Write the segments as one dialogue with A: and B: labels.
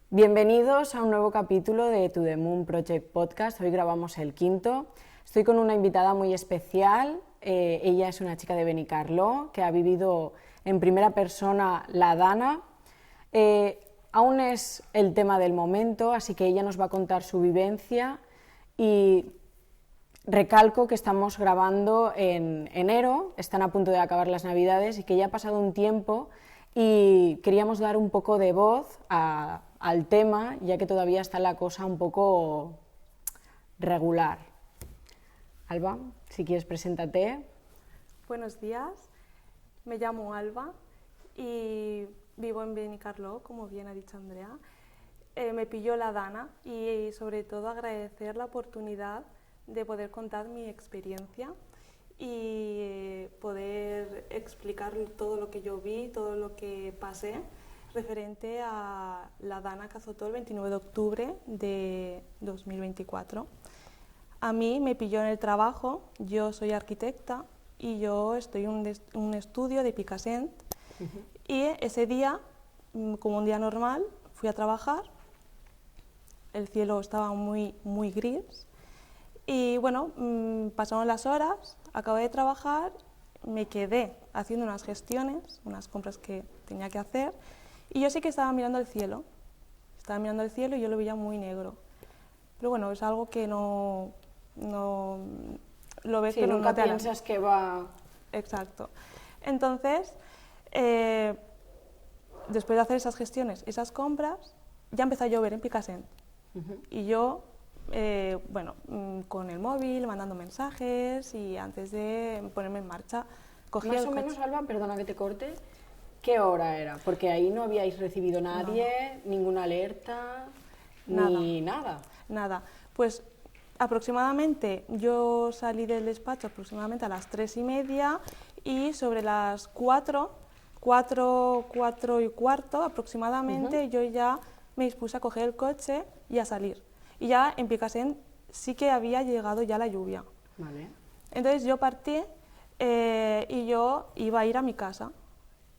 A: Bienvenidos a un nuevo capítulo de To The Moon Project Podcast. Hoy grabamos el quinto. Estoy con una invitada muy especial. Ella es una chica de Benicarló que ha vivido en primera persona la Dana. Aún es el tema del momento, así que ella nos va a contar su vivencia y recalco que estamos grabando en enero, están a punto de acabar las Navidades y que ya ha pasado un tiempo y queríamos dar un poco de voz al tema, ya que todavía está la cosa un poco regular. Alba, si quieres, preséntate.
B: Buenos días, me llamo Alba y vivo en Benicarló, como bien ha dicho Andrea. Me pilló la Dana y sobre todo agradecer la oportunidad de poder contar mi experiencia y poder explicar todo lo que yo vi, todo lo que pasé referente a la Dana que azotó el 29 de octubre de 2024. A mí me pilló en el trabajo, yo soy arquitecta y yo estoy en un estudio de Picassent y ese día, como un día normal, fui a trabajar, el cielo estaba muy gris y bueno, pasaron las horas, acabé de trabajar, me quedé haciendo unas gestiones, unas compras que tenía que hacer y yo sí que estaba mirando el cielo y yo lo veía muy negro. Pero bueno, es algo que no lo ves,
A: Sí,
B: pero
A: nunca
B: no te
A: piensas que va...
B: Exacto. Entonces, después de hacer esas gestiones, esas compras, ya empezó a llover en Picassent. Y yo, con el móvil, mandando mensajes y antes de ponerme en marcha, cogí
A: Más
B: el
A: o
B: coche.
A: menos, Alba, perdona que te corte, ¿qué hora era? Porque ahí no habíais recibido nadie, ninguna alerta, ni nada.
B: Nada. Pues aproximadamente yo salí del despacho aproximadamente a las 3:30 y sobre las 4 y cuarto aproximadamente yo ya me dispuse a coger el coche y a salir. Y ya en Picassent sí que había llegado ya la lluvia.
A: Vale.
B: Entonces yo partí y yo iba a ir a mi casa.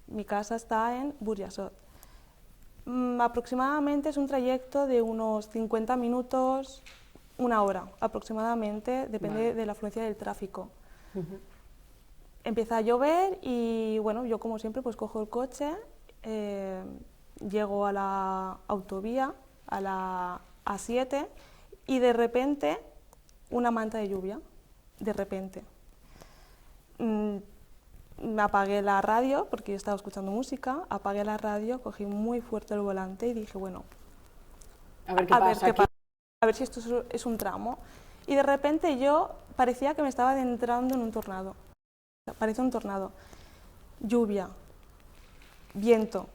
B: Mi casa está en Burjassot. Aproximadamente es un trayecto de unos 50 minutos, una hora aproximadamente, depende de la afluencia del tráfico. Empieza a llover y bueno, yo como siempre pues cojo el coche, llego a la autovía, a la A7 y de repente una manta de lluvia, de repente. Me apagué la radio porque yo estaba escuchando música, apagué la radio, cogí muy fuerte el volante y dije, bueno,
A: A ver qué pasa aquí.
B: a ver si esto es un tramo. Y de repente yo parecía que me estaba adentrando en un tornado. Parecía un tornado. Lluvia, viento,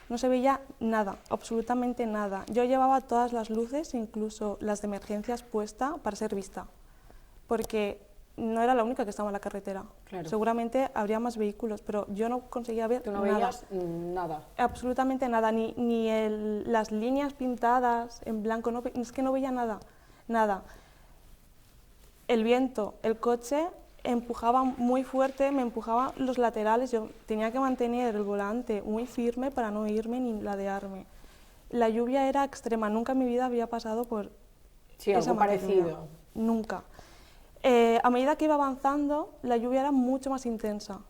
B: no se veía nada, absolutamente nada. Yo llevaba todas las luces, incluso las de emergencias puestas para ser vista, porque no era la única que estaba en la carretera.
A: Claro.
B: Seguramente habría más vehículos, pero yo no conseguía ver
A: Tú no
B: nada.
A: veías nada.
B: Absolutamente nada, ni las líneas pintadas en blanco, no, es que no veía nada, nada. El viento, el coche empujaba muy fuerte, me empujaba los laterales, yo tenía que mantener el volante muy firme para no irme ni ladearme. La lluvia era extrema, nunca en mi vida había pasado por esa
A: Algo
B: magnitud.
A: parecido.
B: Nunca. A medida que iba avanzando, la lluvia era mucho más intensa,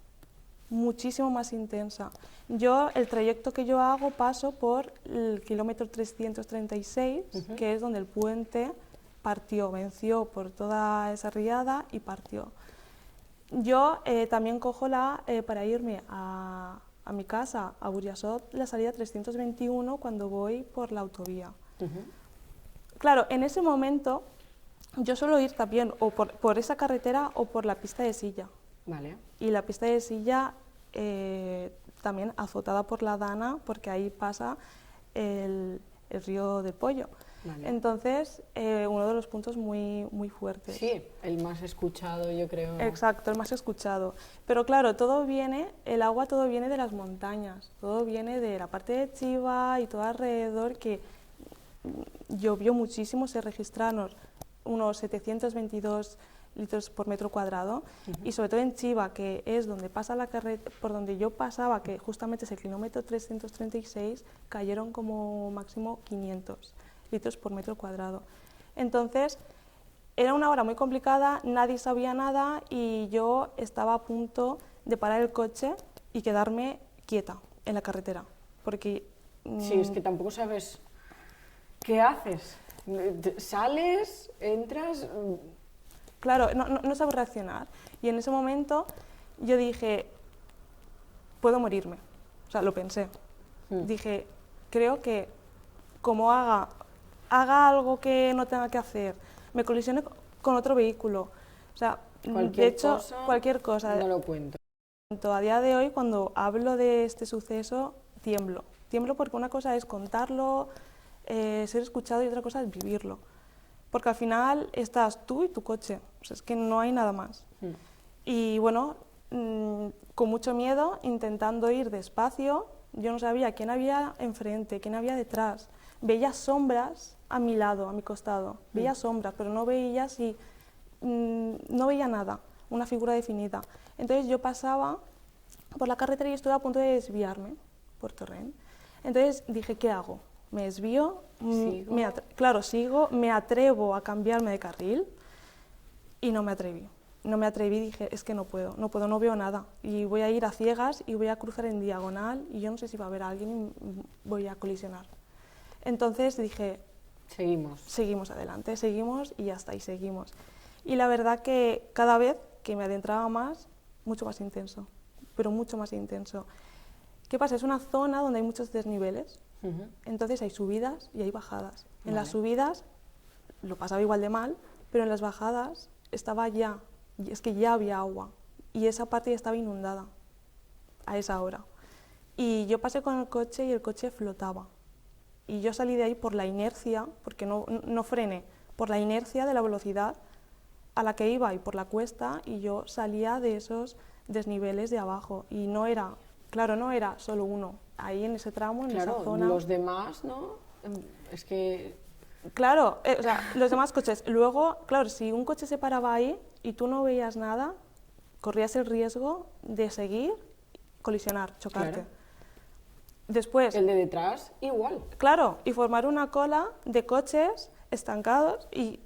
B: muchísimo más intensa. El trayecto que yo hago, paso por el kilómetro 336, que es donde el puente partió, venció por toda esa riada y partió. Yo también cojo para irme a mi casa, a Burjassot, la salida 321 cuando voy por la autovía. Claro, en ese momento yo suelo ir también o por esa carretera o por la pista de Silla.
A: Vale.
B: Y la pista de Silla también azotada por la Dana, porque ahí pasa el río del Pollo.
A: Vale.
B: Entonces, uno de los puntos muy fuertes.
A: Sí, el más escuchado, yo creo.
B: Exacto, el más escuchado. Pero claro, el agua todo viene de las montañas, todo viene de la parte de Chiva y todo alrededor, que llovió muchísimo, se registraron unos 722 litros por metro cuadrado, y sobre todo en Chiva, que es donde pasa la carretera, por donde yo pasaba, que justamente es el kilómetro 336, cayeron como máximo 500 litros por metro cuadrado. Entonces, era una hora muy complicada, nadie sabía nada y yo estaba a punto de parar el coche y quedarme quieta en la carretera, porque...
A: Sí, es que tampoco sabes qué haces. ¿Sales? ¿Entras?
B: Claro, no sabes reaccionar. Y en ese momento yo dije, puedo morirme. O sea, lo pensé. Dije, creo que como haga algo que no tenga que hacer, me colisione con otro vehículo. O sea, de hecho, cualquier cosa.
A: No lo cuento.
B: A día de hoy, cuando hablo de este suceso, tiemblo. Tiemblo porque una cosa es contarlo, ser escuchado y otra cosa es vivirlo. Porque al final estás tú y tu coche, o sea, es que no hay nada más. Y bueno, con mucho miedo, intentando ir despacio, yo no sabía quién había enfrente, quién había detrás. Veía sombras a mi lado, a mi costado, veía sombras, pero no veía no veía nada, una figura definida. Entonces yo pasaba por la carretera y estuve a punto de desviarme por Torrent. Entonces dije, ¿qué hago? Me desvío, sigo, me atrevo a cambiarme de carril y no me atreví. No me atreví, dije, es que no puedo, no veo nada. Y voy a ir a ciegas y voy a cruzar en diagonal y yo no sé si va a haber alguien y voy a colisionar. Entonces dije, seguimos adelante, seguimos y ya está, y seguimos. Y la verdad que cada vez que me adentraba más, mucho más intenso, pero mucho más intenso. ¿Qué pasa? Es una zona donde hay muchos desniveles, entonces hay subidas y hay bajadas. En las subidas lo pasaba igual de mal, pero en las bajadas estaba es que ya había agua y esa parte ya estaba inundada a esa hora. Y yo pasé con el coche y el coche flotaba. Y yo salí de ahí por la inercia, porque no frené, por la inercia de la velocidad a la que iba y por la cuesta, y yo salía de esos desniveles de abajo. Y no era solo uno, ahí en ese tramo, en esa zona.
A: Los demás, ¿no? Es que...
B: Claro, o sea, los demás coches. Luego, claro, si un coche se paraba ahí y tú no veías nada, corrías el riesgo de seguir, colisionar, chocarte.
A: Claro.
B: Después...
A: El de detrás, igual.
B: Claro, y formar una cola de coches estancados y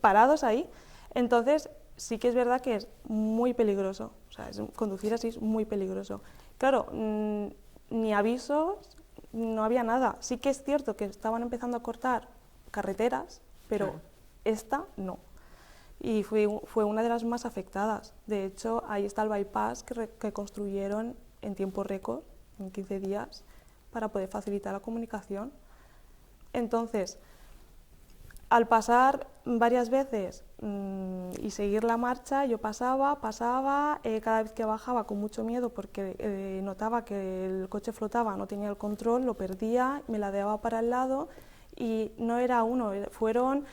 B: parados ahí. Entonces, sí que es verdad que es muy peligroso. O sea, conducir así es muy peligroso. Claro, ni avisos, no había nada. Sí que es cierto que estaban empezando a cortar carreteras, pero esta no. Y fue una de las más afectadas. De hecho, ahí está el bypass que construyeron en tiempo récord, en 15 días, para poder facilitar la comunicación. Entonces, al pasar varias veces y seguir la marcha, yo pasaba, cada vez que bajaba con mucho miedo porque notaba que el coche flotaba, no tenía el control, lo perdía, me ladeaba para el lado y no era uno, fueron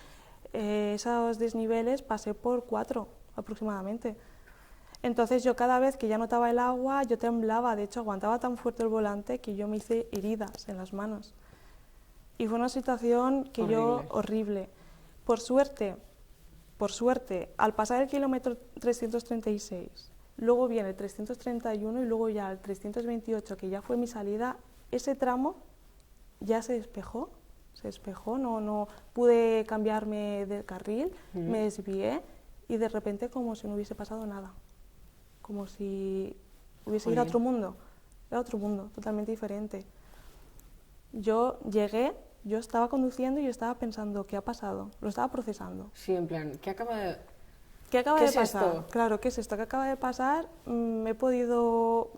B: esos desniveles, pasé por 4 aproximadamente. Entonces yo cada vez que ya notaba el agua, yo temblaba, de hecho aguantaba tan fuerte el volante que yo me hice heridas en las manos. Y fue una situación que horrible. Por suerte, al pasar el kilómetro 336, luego viene el 331 y luego ya el 328, que ya fue mi salida, ese tramo ya se despejó, no pude cambiarme de carril, me desvié y de repente como si no hubiese pasado nada, como si hubiese ido a otro mundo, era otro mundo, totalmente diferente. Yo llegué, yo estaba conduciendo y yo estaba pensando, ¿qué ha pasado? Lo estaba procesando.
A: Sí, en plan, ¿qué acaba de
B: pasar?
A: Esto?
B: Claro, ¿qué es esto? ¿Qué acaba de pasar? He podido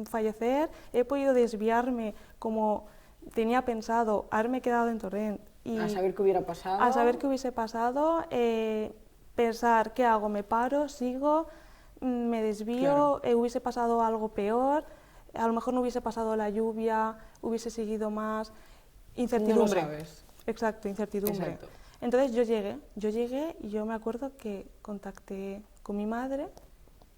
B: fallecer, he podido desviarme como tenía pensado, haberme quedado en Torrent. Y
A: a saber qué hubiera pasado.
B: A saber qué hubiese pasado, pensar, ¿qué hago? ¿Me paro? ¿Sigo? ¿Me desvío?
A: Claro.
B: ¿Hubiese pasado algo peor? A lo mejor no hubiese pasado la lluvia, hubiese seguido más. Incertidumbre.
A: No lo sabes.
B: Exacto, incertidumbre.
A: Exacto.
B: Entonces yo llegué y yo me acuerdo que contacté con mi madre,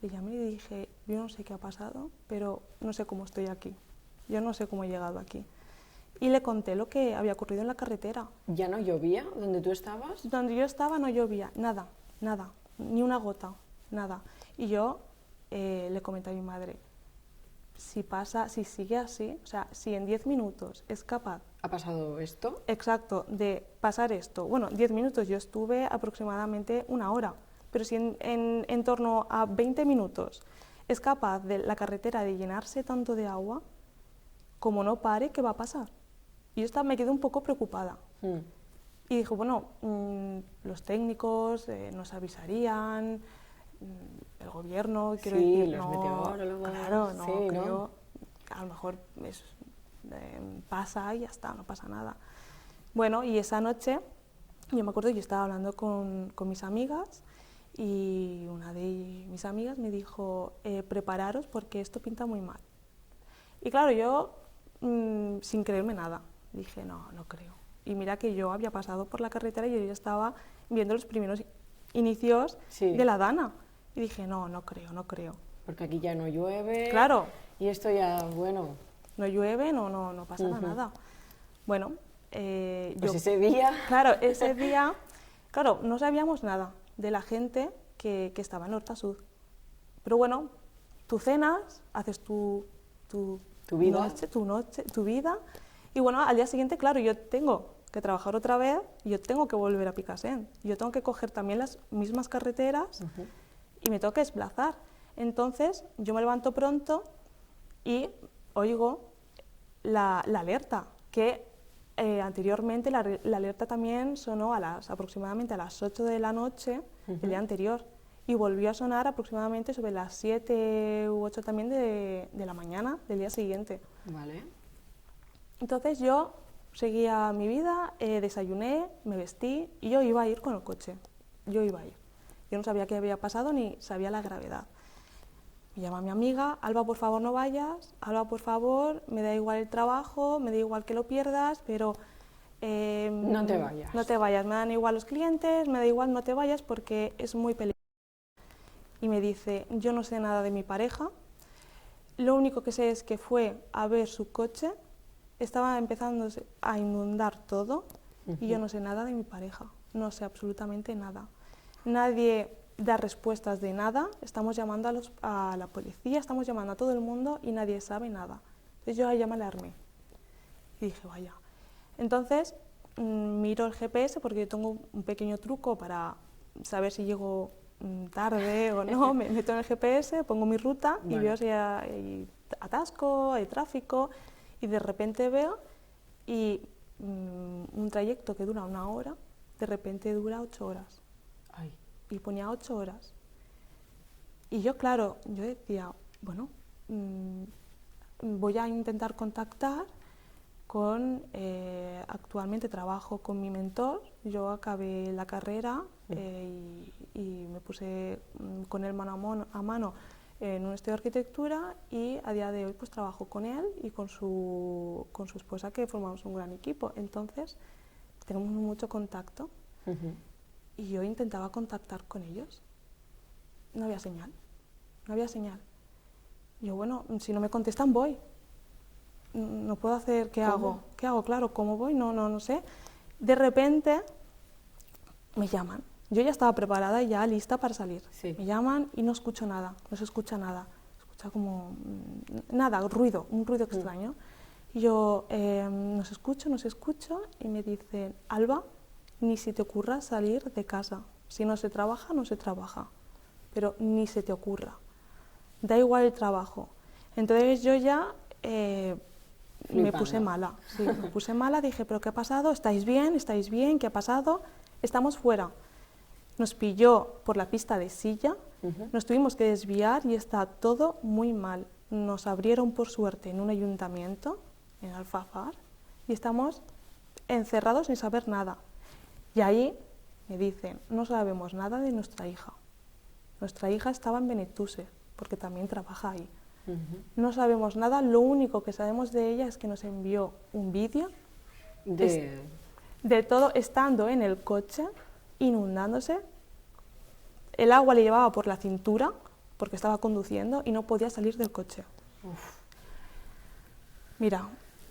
B: le llamé y le dije, yo no sé qué ha pasado, pero no sé cómo estoy aquí, yo no sé cómo he llegado aquí. Y le conté lo que había ocurrido en la carretera.
A: ¿Ya no llovía donde tú estabas?
B: Donde yo estaba no llovía, nada, nada, ni una gota, nada. Y yo le comenté a mi madre, si sigue así, o sea, si en 10 minutos es capaz...
A: ¿Ha pasado esto?
B: Exacto, de pasar esto. Bueno, 10 minutos, yo estuve aproximadamente una hora, pero si en torno a 20 minutos es capaz de la carretera de llenarse tanto de agua, como no pare, ¿qué va a pasar? Y yo me quedé un poco preocupada. Y dije, bueno, los técnicos nos avisarían, el gobierno, quiero decir,
A: los meteorólogos.
B: Claro, no
A: sí,
B: creo,
A: ¿no?
B: a lo mejor pasa y ya está, no pasa nada. Bueno, y esa noche, yo me acuerdo, yo estaba hablando con mis amigas y una de mis amigas me dijo, prepararos porque esto pinta muy mal. Y claro, yo, sin creerme nada, dije, no creo. Y mira que yo había pasado por la carretera y yo ya estaba viendo los primeros inicios de la Dana. Y dije, no creo.
A: Porque aquí ya no llueve.
B: Claro.
A: Y esto ya, bueno...
B: No llueve, no pasa nada. Bueno,
A: pues ese día...
B: Claro, ese día, claro, no sabíamos nada de la gente que estaba en Horta-Sud. Pero bueno, tú cenas, haces tu
A: vida.
B: Tu vida. Y bueno, al día siguiente, claro, yo tengo que trabajar otra vez, yo tengo que volver a Picassent. Yo tengo que coger también las mismas carreteras y me tengo que desplazar. Entonces, yo me levanto pronto y oigo la alerta, que anteriormente la alerta también sonó aproximadamente a las 8 de la noche el día anterior y volvió a sonar aproximadamente sobre las 7 u 8 también de la mañana del día siguiente.
A: Vale.
B: Entonces yo seguía mi vida, desayuné, me vestí y yo iba a ir con el coche. Yo iba a ir. Yo no sabía qué había pasado ni sabía la gravedad. Me llama mi amiga, Alba, por favor no vayas, Alba, por favor, me da igual el trabajo, me da igual que lo pierdas, pero...
A: no te vayas.
B: No te vayas, me dan igual los clientes, me da igual, no te vayas porque es muy peligroso. Y me dice, yo no sé nada de mi pareja, lo único que sé es que fue a ver su coche, estaba empezando a inundar todo y yo no sé nada de mi pareja, no sé absolutamente nada. Nadie da respuestas de nada, estamos llamando a la policía, estamos llamando a todo el mundo y nadie sabe nada. Entonces yo ahí me alarmé y dije, vaya. Entonces miro el GPS porque yo tengo un pequeño truco para saber si llego tarde o no, me meto en el GPS, pongo mi ruta y veo si hay atasco, hay tráfico y de repente veo y un trayecto que dura 1 hora, de repente dura 8 horas.
A: Ay.
B: Y ponía 8 horas. Y yo, claro, yo decía, bueno, voy a intentar contactar con, actualmente trabajo con mi mentor, yo acabé la carrera y me puse con él mano a mano en un estudio de arquitectura y a día de hoy pues trabajo con él y con su esposa, que formamos un gran equipo. Entonces tenemos mucho contacto. Y yo intentaba contactar con ellos, no había señal, no había señal. Yo, bueno, si no me contestan voy, no puedo hacer, ¿qué hago? ¿Qué hago? Claro, ¿cómo voy? No sé. De repente me llaman, yo ya estaba preparada y ya lista para salir.
A: Sí.
B: Me llaman y no escucho nada, no se escucha nada, se escucha como nada, ruido, un ruido extraño. Y yo no se escucho y me dicen, Alba, ni se te ocurra salir de casa. Si no se trabaja, no se trabaja. Pero ni se te ocurra. Da igual el trabajo. Entonces yo ya me puse mala. Sí, me puse mala, dije, ¿pero qué ha pasado? ¿Estáis bien? ¿Estáis bien? ¿Qué ha pasado? Estamos fuera. Nos pilló por la pista de Silla, nos tuvimos que desviar y está todo muy mal. Nos abrieron por suerte en un ayuntamiento, en Alfafar, y estamos encerrados sin saber nada. Y ahí me dicen, no sabemos nada de nuestra hija. Nuestra hija estaba en Benetúser, porque también trabaja ahí. No sabemos nada, lo único que sabemos de ella es que nos envió un vídeo de todo estando en el coche, inundándose. El agua le llevaba por la cintura, porque estaba conduciendo y no podía salir del coche.
A: Uf.
B: Mira,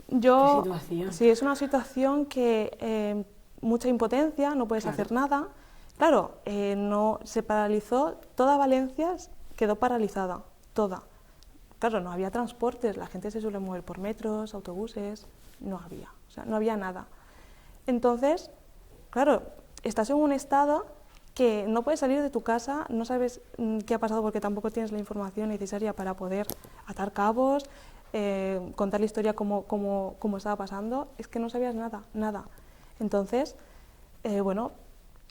B: yo...
A: ¿Qué situación?
B: Sí, es una situación que... mucha impotencia, no puedes hacer nada. Claro, no, se paralizó, toda Valencia quedó paralizada, toda. Claro, no había transportes, la gente se suele mover por metros, autobuses, no había, o sea, no había nada. Entonces, claro, estás en un estado que no puedes salir de tu casa, no sabes qué ha pasado porque tampoco tienes la información necesaria para poder atar cabos, contar la historia como estaba pasando, es que no sabías nada, nada. Entonces, bueno,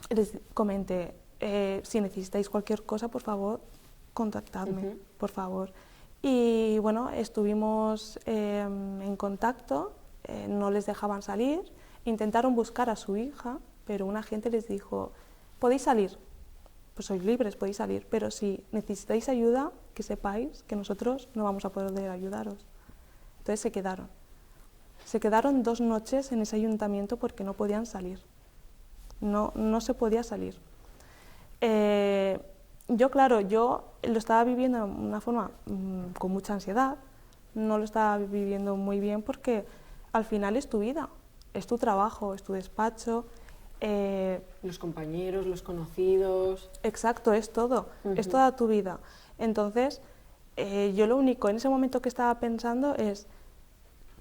B: les comenté, si necesitáis cualquier cosa, por favor, contactadme, por favor. Y bueno, estuvimos en contacto, no les dejaban salir, intentaron buscar a su hija, pero un agente les dijo, podéis salir, pues sois libres, podéis salir, pero si necesitáis ayuda, que sepáis que nosotros no vamos a poder ayudaros. Entonces se quedaron. Se quedaron 2 noches en ese ayuntamiento porque no podían salir. No se podía salir. Yo, claro, yo lo estaba viviendo de una forma con mucha ansiedad, no lo estaba viviendo muy bien porque al final es tu vida, es tu trabajo, es tu despacho.
A: Los compañeros, los conocidos.
B: Exacto, es todo, es toda tu vida. Entonces, yo lo único en ese momento que estaba pensando es,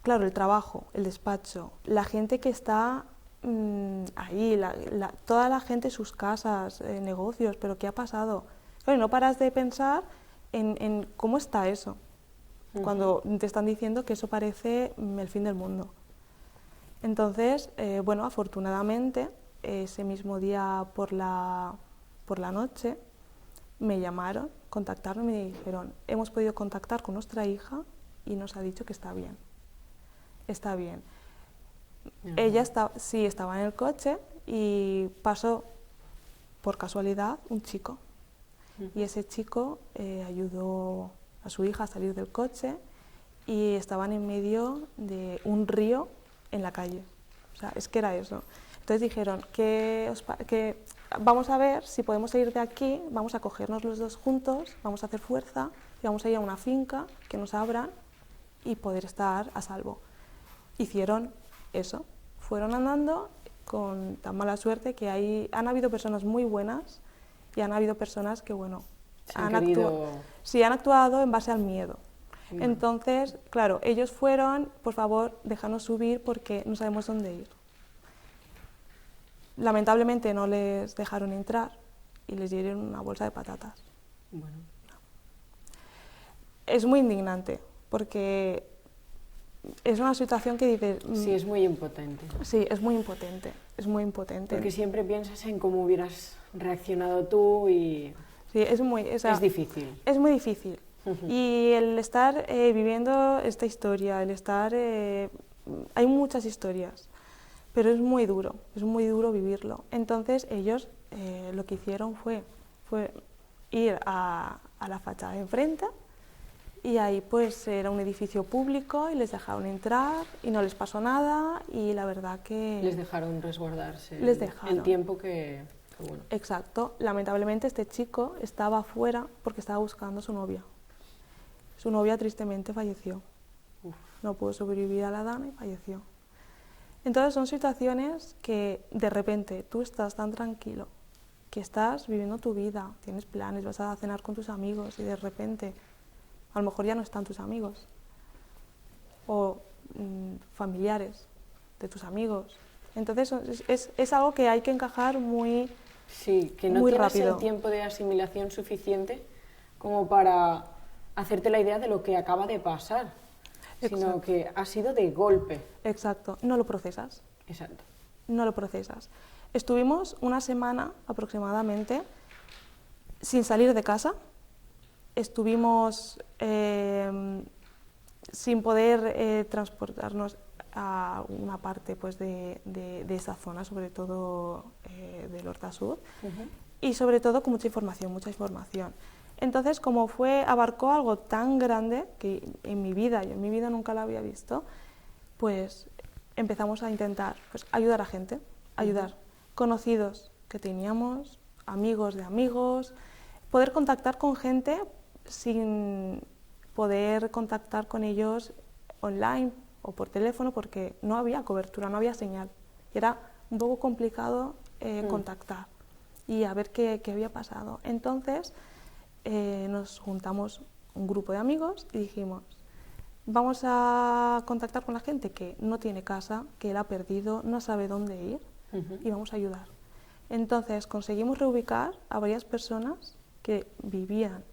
B: claro, el trabajo, el despacho, la gente que está ahí, toda la gente, sus casas, negocios, pero ¿qué ha pasado? Claro, no paras de pensar en cómo está eso, cuando te están diciendo que eso parece el fin del mundo. Entonces, bueno, afortunadamente, ese mismo día por la noche me llamaron, contactaron y me dijeron, hemos podido contactar con nuestra hija y nos ha dicho que está bien. Está bien. Ella sí estaba en el coche y pasó por casualidad un chico. Y ese chico ayudó a su hija a salir del coche y estaban en medio de un río en la calle. O sea, es que era eso. Entonces dijeron que vamos a ver si podemos salir de aquí, vamos a cogernos los dos juntos, vamos a hacer fuerza y vamos a ir a una finca que nos abran y poder estar a salvo. Hicieron eso, fueron andando con tan mala suerte que han habido personas muy buenas y han habido personas que, bueno, han actuado en base al miedo. Bueno. Entonces, claro, ellos fueron, por favor, déjanos subir porque no sabemos dónde ir. Lamentablemente no les dejaron entrar y les dieron una bolsa de patatas.
A: Bueno.
B: Es muy indignante porque es una situación que dices...
A: Sí, es muy impotente.
B: Sí, es muy impotente, es muy impotente.
A: Porque siempre piensas en cómo hubieras reaccionado tú y...
B: Sí, es
A: difícil.
B: Es muy difícil. Y el estar viviendo esta historia, el estar... hay muchas historias, pero es muy duro vivirlo. Entonces ellos lo que hicieron fue ir a la fachada de enfrente y ahí pues era un edificio público y les dejaron entrar y no les pasó nada y la verdad que...
A: Les dejaron resguardarse
B: el
A: tiempo que bueno.
B: Exacto. Lamentablemente este chico estaba afuera porque estaba buscando a su novia. Su novia tristemente falleció. No pudo sobrevivir a la dana y falleció. Entonces son situaciones que de repente tú estás tan tranquilo, que estás viviendo tu vida, tienes planes, vas a cenar con tus amigos y de repente a lo mejor ya no están tus amigos o familiares de tus amigos. Entonces es algo que hay que encajar muy
A: Sí, que no
B: muy
A: tienes
B: rápido.
A: el tiempo de asimilación suficiente como para hacerte la idea de lo que acaba de pasar, sino que ha sido de golpe.
B: Exacto, no lo procesas.
A: Exacto.
B: No lo procesas. Estuvimos una semana aproximadamente sin salir de casa, estuvimos sin poder transportarnos a una parte pues, de esa zona, sobre todo del Horta Sur, y sobre todo con mucha información. Entonces, como abarcó algo tan grande que yo en mi vida nunca lo había visto, pues empezamos a intentar pues, ayudar a gente, ayudar conocidos que teníamos, amigos de amigos, poder contactar con gente sin poder contactar con ellos online o por teléfono porque no había cobertura, no había señal. Y era un poco complicado contactar. y a ver qué había pasado. Entonces nos juntamos un grupo de amigos y dijimos, vamos a contactar con la gente que no tiene casa, que la ha perdido, no sabe dónde ir, y vamos a ayudar. Entonces conseguimos reubicar a varias personas que vivían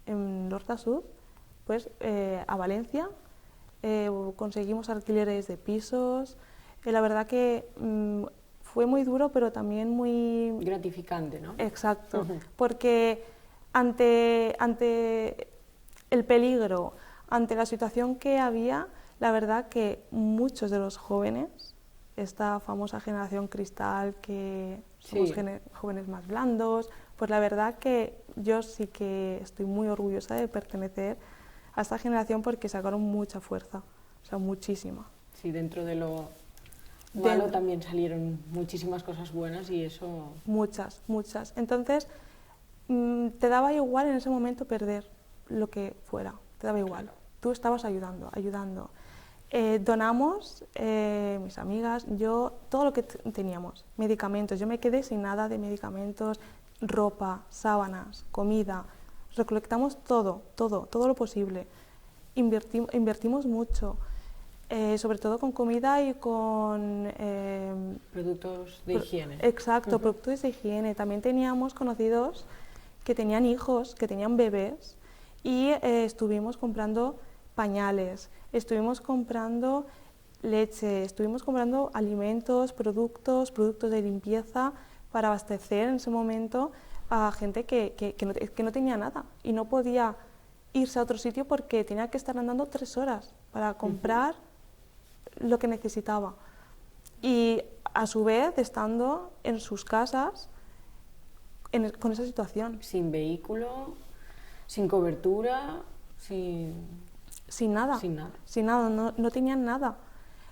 B: en L'Horta Sud, pues a Valencia. Conseguimos alquileres de pisos. La verdad que fue muy duro, pero también muy
A: gratificante, ¿no?
B: Exacto, porque ante el peligro, ante la situación que había, la verdad que muchos de los jóvenes, esta famosa generación cristal, que somos jóvenes más blandos, pues la verdad que yo sí que estoy muy orgullosa de pertenecer a esta generación porque sacaron mucha fuerza, o sea, muchísima.
A: Sí, dentro de lo malo también salieron muchísimas cosas buenas y eso...
B: Muchas, muchas. Entonces, te daba igual en ese momento perder lo que fuera, te daba igual. Tú estabas ayudando. Donamos, mis amigas, yo, todo lo que teníamos, medicamentos. Yo me quedé sin nada de medicamentos, ropa, sábanas, comida. Recolectamos todo lo posible. Invertimos mucho, sobre todo con comida y con...
A: productos de higiene.
B: Exacto, productos de higiene. También teníamos conocidos que tenían hijos, que tenían bebés, y estuvimos comprando pañales, estuvimos comprando leche, estuvimos comprando alimentos, productos de limpieza para abastecer en ese momento a gente que no tenía nada y no podía irse a otro sitio porque tenía que estar andando 3 horas para comprar lo que necesitaba. Y a su vez estando en sus casas con esa situación.
A: Sin vehículo, sin cobertura,
B: sin nada. No tenían nada.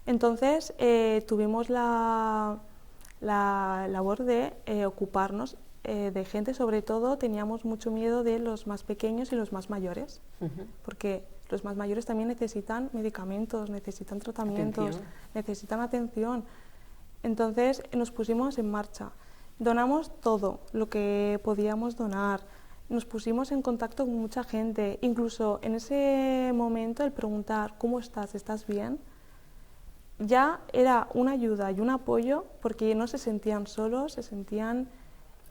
B: Entonces tuvimos la labor de ocuparnos de gente, sobre todo teníamos mucho miedo de los más pequeños y los más mayores, porque los más mayores también necesitan medicamentos, necesitan tratamientos, necesitan atención. Entonces nos pusimos en marcha, donamos todo lo que podíamos donar, nos pusimos en contacto con mucha gente, incluso en ese momento el preguntar ¿cómo estás? ¿Estás bien? Ya era una ayuda y un apoyo porque no se sentían solos, se sentían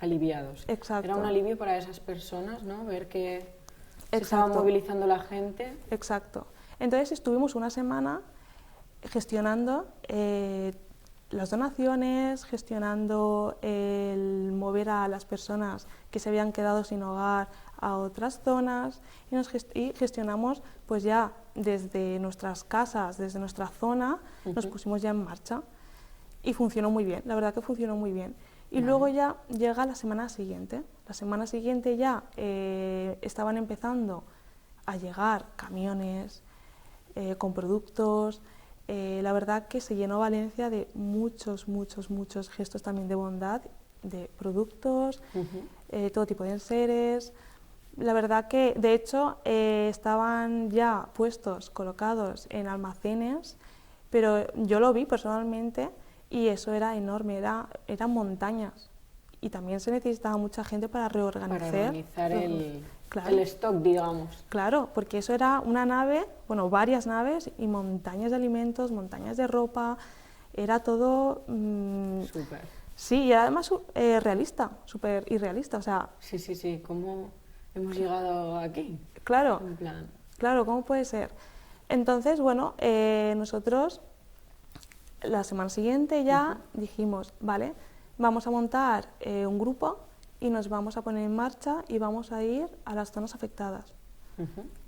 A: aliviados.
B: Exacto.
A: Era un alivio para esas personas, ¿no? Ver que se estaba movilizando la gente.
B: Exacto. Entonces estuvimos una semana gestionando las donaciones, gestionando el mover a las personas que se habían quedado sin hogar a otras zonas y gestionamos pues ya desde nuestras casas, desde nuestra zona, nos pusimos ya en marcha y funcionó muy bien, la verdad que funcionó muy bien. Y luego ya llega la semana siguiente. La semana siguiente ya estaban empezando a llegar camiones con productos. La verdad que se llenó Valencia de muchos gestos también de bondad, de productos, todo tipo de enseres. La verdad que, de hecho, estaban ya puestos, colocados en almacenes, pero yo lo vi personalmente y eso era enorme, eran montañas. Y también se necesitaba mucha gente para reorganizar
A: el stock, digamos.
B: Claro, porque eso era una nave, bueno, varias naves y montañas de alimentos, montañas de ropa, era todo...
A: Súper.
B: Sí, y además realista, súper irrealista, o sea...
A: Sí, ¿cómo hemos llegado aquí?
B: Claro,
A: en plan...
B: claro, ¿cómo puede ser? Entonces, bueno, nosotros la semana siguiente ya dijimos, vale, vamos a montar un grupo y nos vamos a poner en marcha y vamos a ir a las zonas afectadas.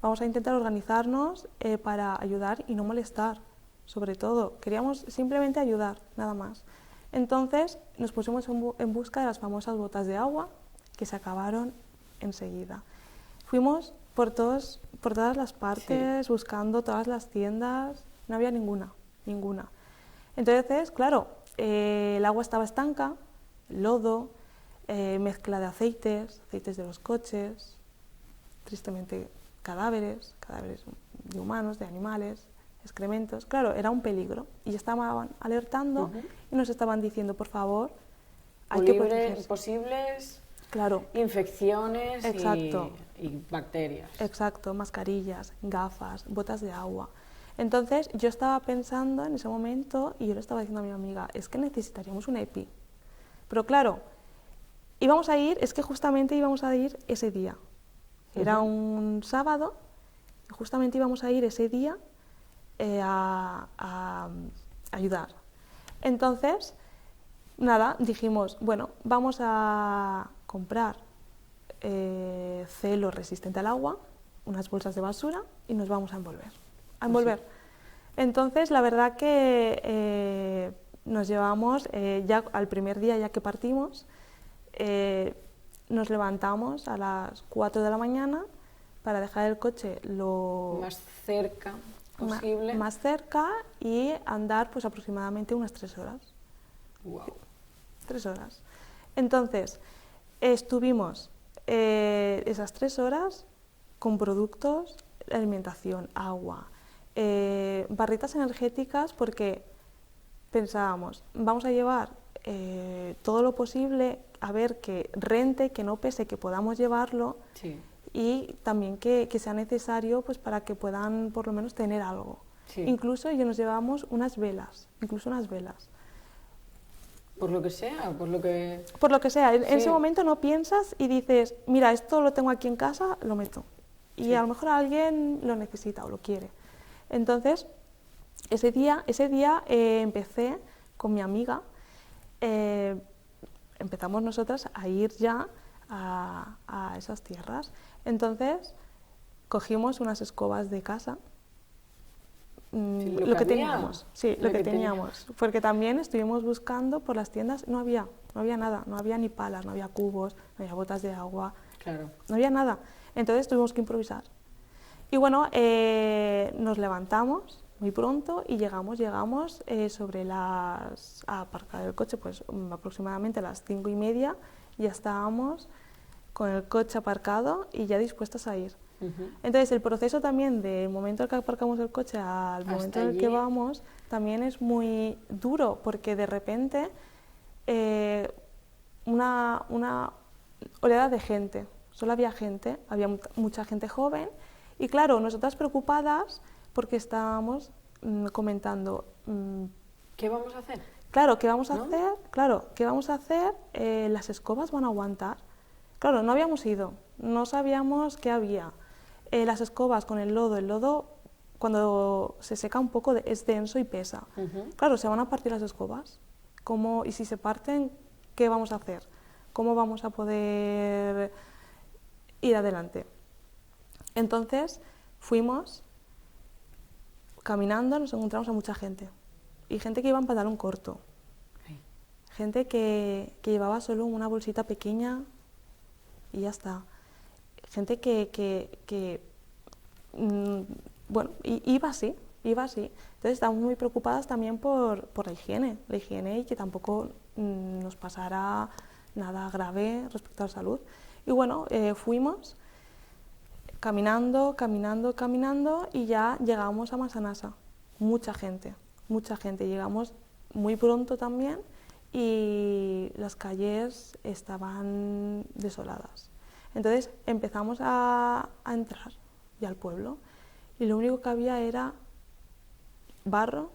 B: Vamos a intentar organizarnos para ayudar y no molestar, sobre todo. Queríamos simplemente ayudar, nada más. Entonces nos pusimos en busca de las famosas botas de agua, que se acabaron enseguida. Fuimos por todas las partes, buscando todas las tiendas, no había ninguna. Entonces, claro, el agua estaba estanca, lodo, mezcla de aceites de los coches, tristemente cadáveres de humanos, de animales, excrementos. Claro, era un peligro y estaban alertando y nos estaban diciendo, por favor, hay que protegerse.
A: Posibles
B: Claro,
A: infecciones
B: exacto.
A: y bacterias.
B: Exacto, mascarillas, gafas, botas de agua. Entonces yo estaba pensando en ese momento y yo le estaba diciendo a mi amiga, es que necesitaríamos un EPI. Pero claro, íbamos a ir, es que justamente íbamos a ir ese día. Era un sábado, y justamente íbamos a ir ese día a ayudar. Entonces, nada, dijimos, bueno, vamos a comprar celo resistente al agua, unas bolsas de basura y nos vamos a envolver.
A: Sí.
B: Entonces, la verdad que nos llevamos, ya al primer día ya que partimos, nos levantamos a las 4 de la mañana para dejar el coche lo
A: Más cerca posible.
B: más cerca y andar pues aproximadamente unas 3 horas.
A: Wow.
B: 3 horas. Entonces, estuvimos esas 3 horas con productos, alimentación, agua, barritas energéticas, porque pensábamos, vamos a llevar todo lo posible, a ver que rente, que no pese, que podamos llevarlo,
A: Sí.
B: y también que sea necesario pues para que puedan por lo menos tener algo.
A: Sí.
B: Incluso nos llevamos unas velas,
A: Por lo que sea, por lo que...
B: Por lo que sea, en
A: Sí.
B: ese momento no piensas y dices, mira, esto lo tengo aquí en casa, lo meto. Y
A: Sí.
B: a lo mejor alguien lo necesita o lo quiere. Entonces, ese día empecé con mi amiga, empezamos nosotras a ir ya a esas tierras. Entonces, cogimos unas escobas de casa, lo que teníamos, sí, lo que teníamos, porque también estuvimos buscando por las tiendas, no había nada, no había ni palas, no había cubos, no había botas de agua,
A: Claro.
B: no había nada. Entonces tuvimos que improvisar. Y bueno, nos levantamos muy pronto y llegamos sobre las... a aparcar el coche, pues aproximadamente a las 5:30 ya estábamos con el coche aparcado y ya dispuestas a ir. Entonces el proceso también del momento en que aparcamos el coche al momento en el que vamos también es muy duro, porque de repente una oleada de gente, solo había gente, había mucha gente joven y claro, nosotras preocupadas porque estábamos comentando
A: ¿qué vamos a hacer?
B: Claro, ¿qué vamos a hacer? Claro, ¿qué vamos a hacer? Las escobas van a aguantar. Claro, no habíamos ido, no sabíamos qué había. Las escobas con el lodo cuando se seca un poco es denso y pesa. Claro, se van a partir las escobas. ¿Cómo, y si se parten, qué vamos a hacer? ¿Cómo vamos a poder ir adelante? Entonces fuimos caminando, nos encontramos a mucha gente. Y gente que iba en pantalón corto. Gente que llevaba solo una bolsita pequeña y ya está. Gente bueno, iba así. Entonces estábamos muy preocupadas también por la higiene y que tampoco nos pasara nada grave respecto a la salud. Y bueno, fuimos caminando y ya llegamos a Massanassa. Mucha gente. Llegamos muy pronto también y las calles estaban desoladas. Entonces empezamos a entrar ya al pueblo y lo único que había era barro,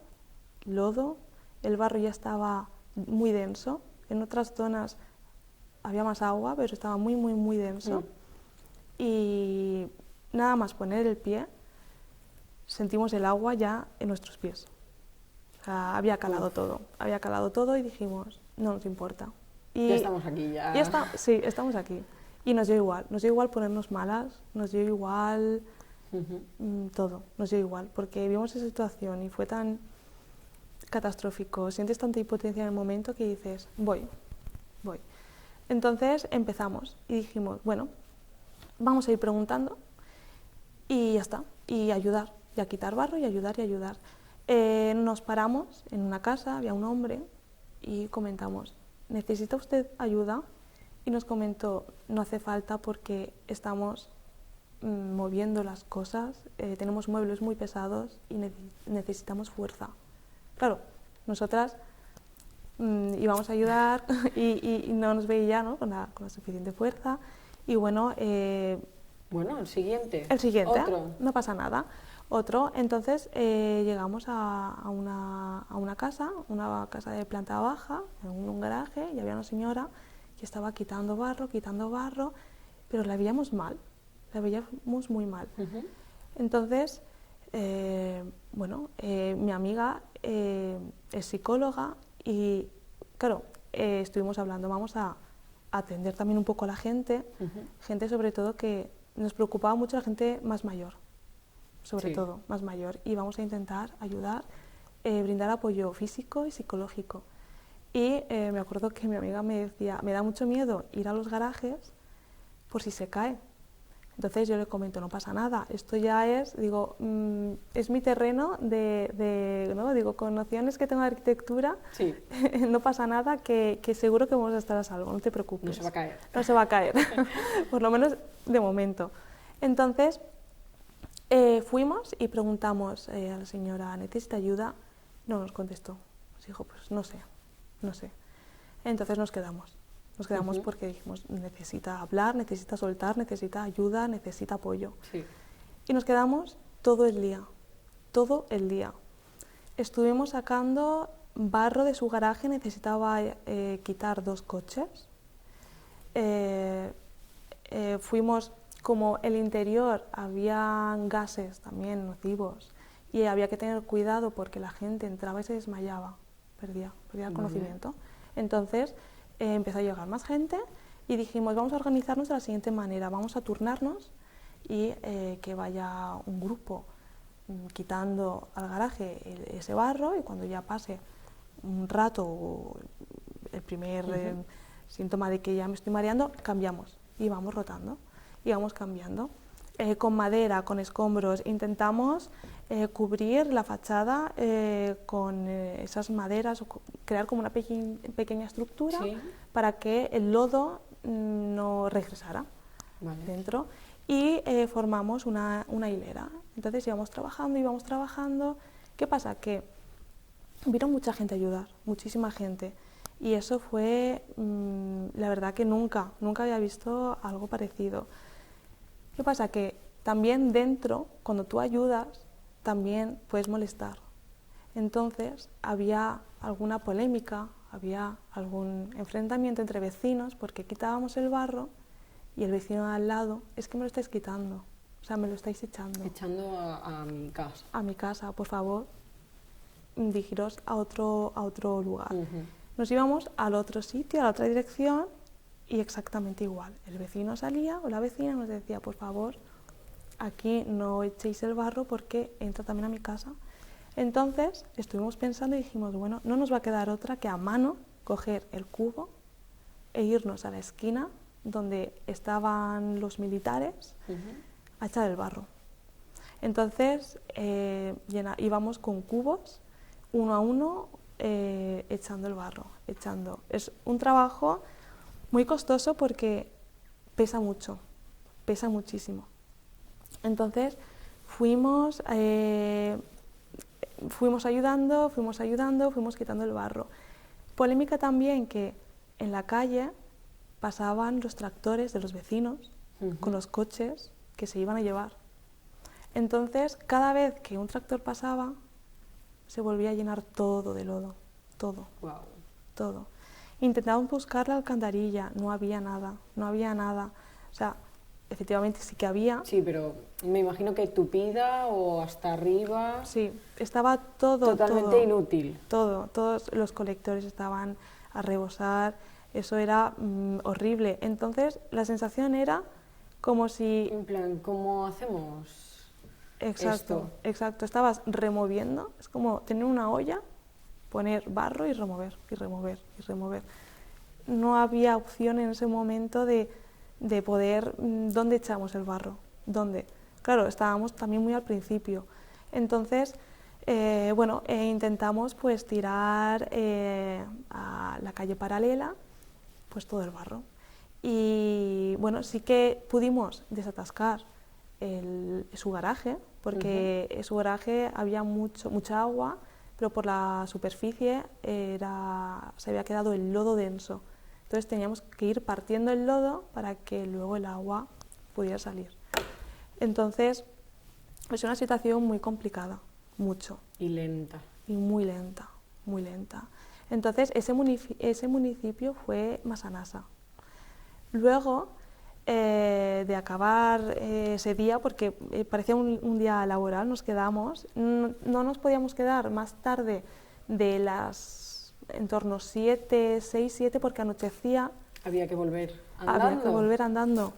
B: lodo, el barro ya estaba muy denso, en otras zonas había más agua, pero estaba muy denso. Y nada más poner el pie, sentimos el agua ya en nuestros pies. O sea, había calado todo y dijimos, no nos importa. Y
A: ya estamos aquí,
B: sí, estamos aquí. Y nos dio igual ponernos malas, nos dio igual todo, nos dio igual, porque vimos esa situación y fue tan catastrófico, sientes tanta impotencia en el momento que dices, voy. Entonces empezamos y dijimos, bueno, vamos a ir preguntando y ya está, y ayudar, y a quitar barro y ayudar. Nos paramos en una casa, había un hombre y comentamos, ¿necesita usted ayuda? Y nos comentó, no hace falta porque estamos moviendo las cosas, tenemos muebles muy pesados y necesitamos fuerza. Claro, nosotras íbamos a ayudar y no nos veía, ¿no? con la suficiente fuerza. Y bueno,
A: bueno, el siguiente.
B: Otro. No pasa nada. Otro, entonces llegamos a una casa de planta baja, en un garaje, y había una señora que estaba quitando barro, pero la veíamos mal, la veíamos muy mal. Entonces, mi amiga es psicóloga y, claro, estuvimos hablando, vamos a atender también un poco a la gente, gente sobre todo que nos preocupaba mucho la gente más mayor, sobre todo más mayor, y vamos a intentar ayudar, brindar apoyo físico y psicológico. Y me acuerdo que mi amiga me decía, me da mucho miedo ir a los garajes por si se cae. Entonces yo le comento, no pasa nada, esto ya es, digo, es mi terreno ¿no? Digo, con nociones que tengo de arquitectura, no pasa nada, que seguro que vamos a estar a salvo, no te preocupes.
A: No se va a caer.
B: No se va a caer, por lo menos de momento. Entonces, fuimos y preguntamos a la señora, ¿necesita ayuda? No nos contestó. Nos dijo, pues no sé. Entonces nos quedamos porque dijimos, necesita hablar, necesita soltar, necesita ayuda, necesita apoyo. Y nos quedamos todo el día. Estuvimos sacando barro de su garaje, necesitaba quitar 2 coches. Fuimos, como el interior había gases también nocivos y había que tener cuidado porque la gente entraba y se desmayaba, perdía el conocimiento. Entonces empezó a llegar más gente y dijimos, vamos a organizarnos de la siguiente manera, vamos a turnarnos y que vaya un grupo quitando al garaje ese barro, y cuando ya pase un rato el primer síntoma de que ya me estoy mareando, cambiamos y vamos rotando y vamos cambiando. Con madera, con escombros, intentamos cubrir la fachada con esas maderas, crear como una pequeña estructura para que el lodo no regresara dentro, y formamos una hilera. Entonces íbamos trabajando. ¿Qué pasa? Que vino mucha gente a ayudar, muchísima gente, y eso fue, la verdad que nunca había visto algo parecido. ¿Qué pasa? Que también dentro, cuando tú ayudas, también puedes molestar. Entonces había alguna polémica, había algún enfrentamiento entre vecinos porque quitábamos el barro y el vecino de al lado, es que me lo estáis quitando, o sea, me lo estáis echando.
A: Echando a mi casa.
B: A mi casa, por favor, dirigiros a otro lugar. Nos íbamos al otro sitio, a la otra dirección, y exactamente igual. El vecino salía o la vecina nos decía, por favor, aquí no echéis el barro porque entra también a mi casa. Entonces estuvimos pensando y dijimos, bueno, no nos va a quedar otra que a mano coger el cubo e irnos a la esquina donde estaban los militares a echar el barro. Entonces íbamos con cubos, uno a uno, echando el barro, Es un trabajo muy costoso porque pesa muchísimo. Entonces fuimos ayudando, fuimos quitando el barro. Polémica también que en la calle pasaban los tractores de los vecinos con los coches que se iban a llevar. Entonces, cada vez que un tractor pasaba, se volvía a llenar todo de lodo, todo. Intentábamos buscar la alcantarilla, no había nada. O sea, efectivamente sí que había.
A: Sí, pero me imagino que tupida o hasta arriba.
B: Sí, estaba todo.
A: Totalmente inútil.
B: Todos los colectores estaban a rebosar, eso era horrible. Entonces, la sensación era como si...
A: En plan, ¿cómo hacemos esto?
B: Exacto. Estabas removiendo, es como tener una olla, poner barro y remover. No había opción en ese momento de poder, ¿dónde echamos el barro? ¿Dónde? Claro, estábamos también muy al principio. Entonces, intentamos pues tirar a la calle paralela pues todo el barro. Y bueno, sí que pudimos desatascar su garaje, porque en su garaje había mucha agua, pero por la superficie se había quedado el lodo denso. Entonces teníamos que ir partiendo el lodo para que luego el agua pudiera salir. Entonces es una situación muy complicada, mucho.
A: Y lenta.
B: Y muy lenta, muy lenta. Entonces ese municipio fue Massanassa. Luego de acabar ese día, porque parecía un día laboral, nos quedamos, no nos podíamos quedar más tarde de en torno 7, 6, 7, porque anochecía.
A: Había que volver andando.
B: Había que volver andando.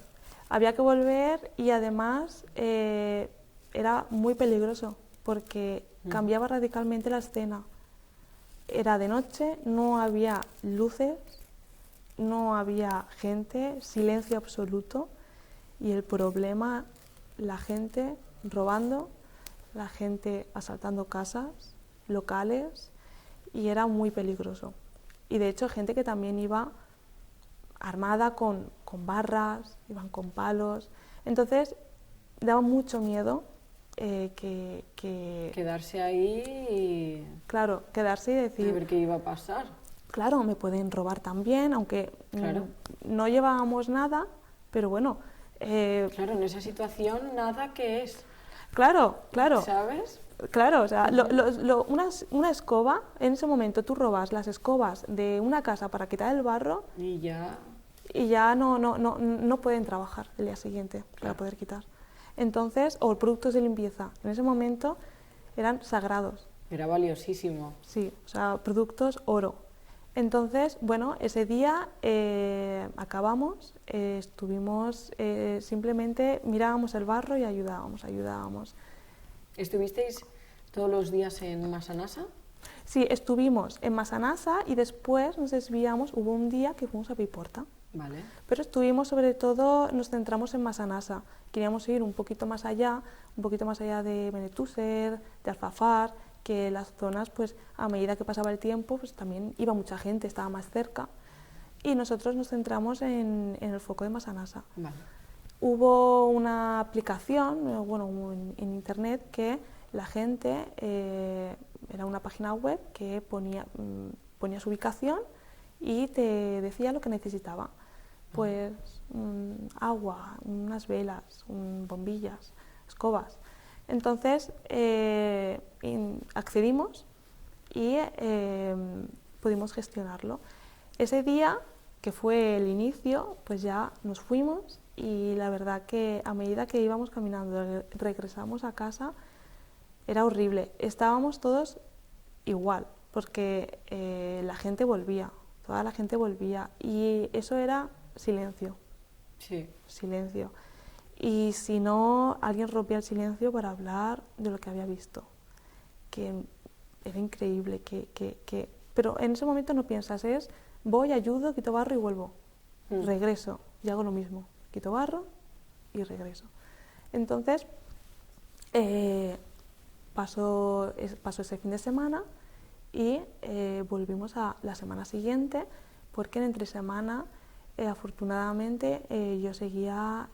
B: Había que volver y además era muy peligroso porque cambiaba radicalmente la escena. Era de noche, no había luces, no había gente, silencio absoluto y el problema, la gente robando, la gente asaltando casas, locales, y era muy peligroso. Y de hecho gente que también iba armada con barras, iban con palos. Entonces daba mucho miedo
A: quedarse ahí y...
B: Claro, quedarse y decir...
A: A ver qué iba a pasar.
B: Claro, me pueden robar también, aunque
A: claro.
B: No llevábamos nada, pero bueno...
A: claro, en esa situación nada que es.
B: Claro, claro.
A: ¿Sabes?
B: Claro, o sea, una escoba, en ese momento tú robas las escobas de una casa para quitar el barro
A: y ya
B: no pueden trabajar el día siguiente para poder quitar. Entonces, o productos de limpieza, en ese momento eran sagrados.
A: Era valiosísimo.
B: Sí, o sea, productos oro. Entonces, bueno, ese día acabamos, estuvimos, simplemente mirábamos el barro y ayudábamos.
A: ¿Estuvisteis todos los días en Massanassa?
B: Sí, estuvimos en Massanassa y después nos desviamos, hubo un día que fuimos a Paiporta.
A: Vale.
B: Pero estuvimos, sobre todo, nos centramos en Massanassa. Queríamos ir un poquito más allá de Benetússer, de Alfafar, que las zonas, pues a medida que pasaba el tiempo, pues también iba mucha gente, estaba más cerca. Y nosotros nos centramos en el foco de Massanassa.
A: Vale.
B: Hubo una aplicación, bueno, en internet, que la gente, era una página web que ponía su ubicación y te decía lo que necesitaba. Pues agua, unas velas, bombillas, escobas. Entonces accedimos y pudimos gestionarlo. Ese día, que fue el inicio, pues ya nos fuimos y la verdad que a medida que íbamos caminando, regresamos a casa, era horrible. Estábamos todos igual, porque la gente volvía, toda la gente volvía y eso era silencio.
A: Sí.
B: Silencio. Y si no, alguien rompía el silencio para hablar de lo que había visto. Que era increíble. Pero en ese momento no piensas, voy, ayudo, quito barro y vuelvo. Regreso y hago lo mismo. Quito barro y regreso. Entonces, pasó ese fin de semana y volvimos a la semana siguiente, porque en entre semana, afortunadamente, yo seguía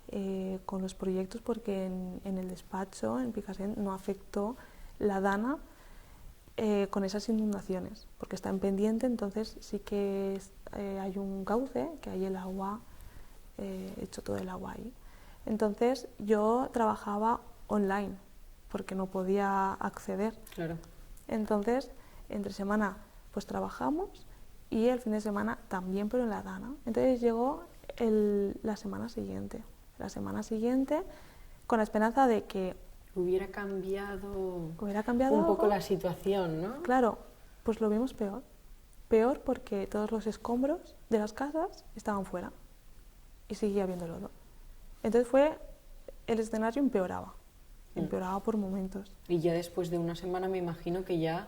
B: con los proyectos porque en el despacho, en Picassent, no afectó la dana con esas inundaciones, porque está en pendiente, entonces sí que hay un cauce, que hay el agua, hecho todo el agua ahí. Entonces yo trabajaba online, porque no podía acceder.
A: Claro.
B: Entonces, entre semana pues trabajamos y el fin de semana también, pero en la dana. Entonces llegó la semana siguiente con la esperanza de que
A: hubiera cambiado
B: un
A: poco la situación, ¿no?
B: Claro, pues lo vimos peor. Peor porque todos los escombros de las casas estaban fuera y seguía habiendo lodo. Entonces el escenario empeoraba por momentos.
A: Y ya después de una semana me imagino que ya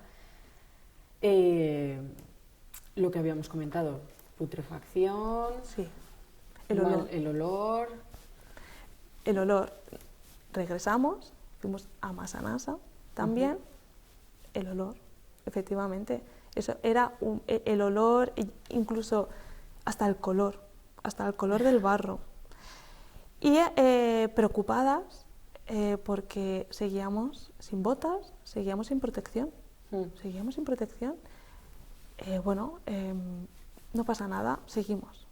A: lo que habíamos comentado, putrefacción,
B: sí.
A: El olor.
B: Regresamos, fuimos a Massanassa también. El olor, efectivamente. Eso era el olor, incluso hasta el color del barro. Y preocupadas porque seguíamos sin botas, seguíamos sin protección. Seguíamos sin protección. Bueno, no pasa nada, seguimos.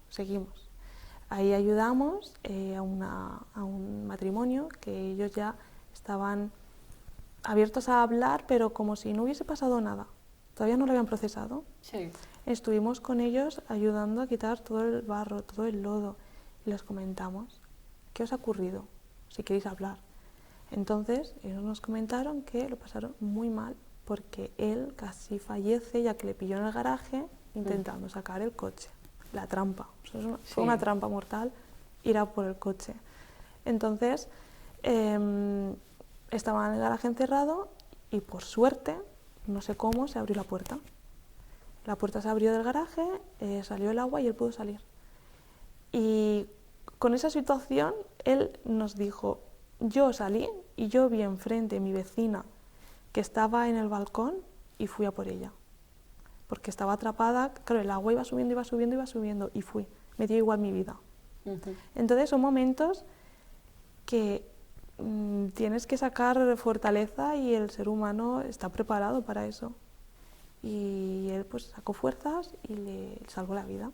B: Ahí ayudamos a un matrimonio que ellos ya estaban abiertos a hablar, pero como si no hubiese pasado nada. Todavía no lo habían procesado.
A: Sí.
B: Estuvimos con ellos ayudando a quitar todo el barro, todo el lodo, y les comentamos, ¿qué os ha ocurrido? Si queréis hablar. Entonces, ellos nos comentaron que lo pasaron muy mal, porque él casi fallece ya que le pilló en el garaje intentando sacar el coche. La trampa. Fue una trampa mortal ir a por el coche. Entonces, estaban en el garaje encerrado y por suerte, no sé cómo, se abrió la puerta. La puerta se abrió del garaje, salió el agua y él pudo salir. Y con esa situación, él nos dijo, yo salí y yo vi enfrente a mi vecina que estaba en el balcón y fui a por ella. Porque estaba atrapada, claro, el agua iba subiendo y fui. Me dio igual mi vida. Entonces son momentos que tienes que sacar fortaleza y el ser humano está preparado para eso. Y él pues sacó fuerzas y le salvó la vida.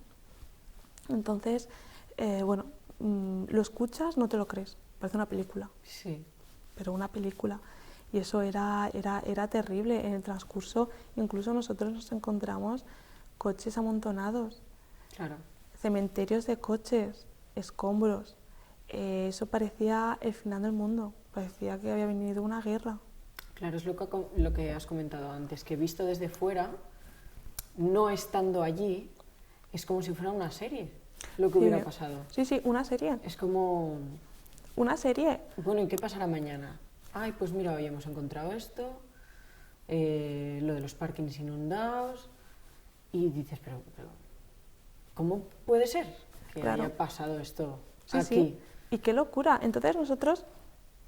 B: Entonces, bueno, lo escuchas, no te lo crees, parece una película.
A: Sí.
B: Pero una película. Y eso era terrible. En el transcurso, incluso nosotros nos encontramos coches amontonados,
A: Claro.
B: cementerios de coches, escombros. Eso parecía el final del mundo, parecía que había venido una guerra.
A: Claro, es lo que has comentado antes, que visto desde fuera, no estando allí, es como si fuera una serie lo que hubiera pasado.
B: Sí, una serie.
A: Es como...
B: Una serie.
A: Bueno, ¿y qué pasará mañana? Ay, pues mira, hoy hemos encontrado esto, lo de los parkings inundados, y dices, pero ¿cómo puede ser que haya pasado esto aquí?
B: Sí. Y qué locura. Entonces nosotros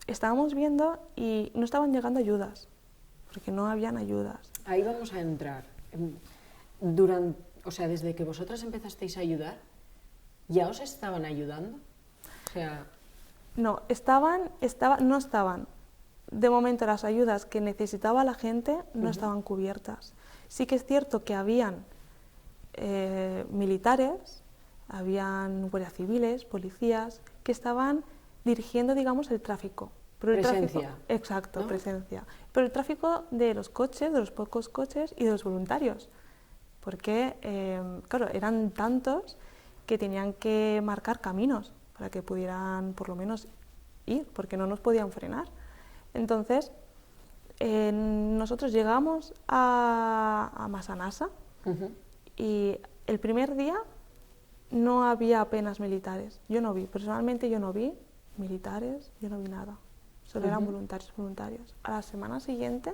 B: estábamos viendo y no estaban llegando ayudas, porque no habían ayudas.
A: Ahí vamos a entrar. O sea, desde que vosotras empezasteis a ayudar, ¿ya os estaban ayudando? O sea...
B: No estaban. De momento las ayudas que necesitaba la gente no estaban cubiertas. Sí que es cierto que habían militares, habían guardias civiles, policías, que estaban dirigiendo, digamos, el tráfico. Pero
A: presencia.
B: Exacto,
A: ¿no?
B: Presencia. Pero el tráfico de los coches, de los pocos coches y de los voluntarios. Porque, claro, eran tantos que tenían que marcar caminos para que pudieran, por lo menos, ir, porque no nos podían frenar. Entonces, nosotros llegamos a Massanassa y el primer día no había apenas militares. Personalmente yo no vi militares, yo no vi nada. Solo eran voluntarios. A la semana siguiente,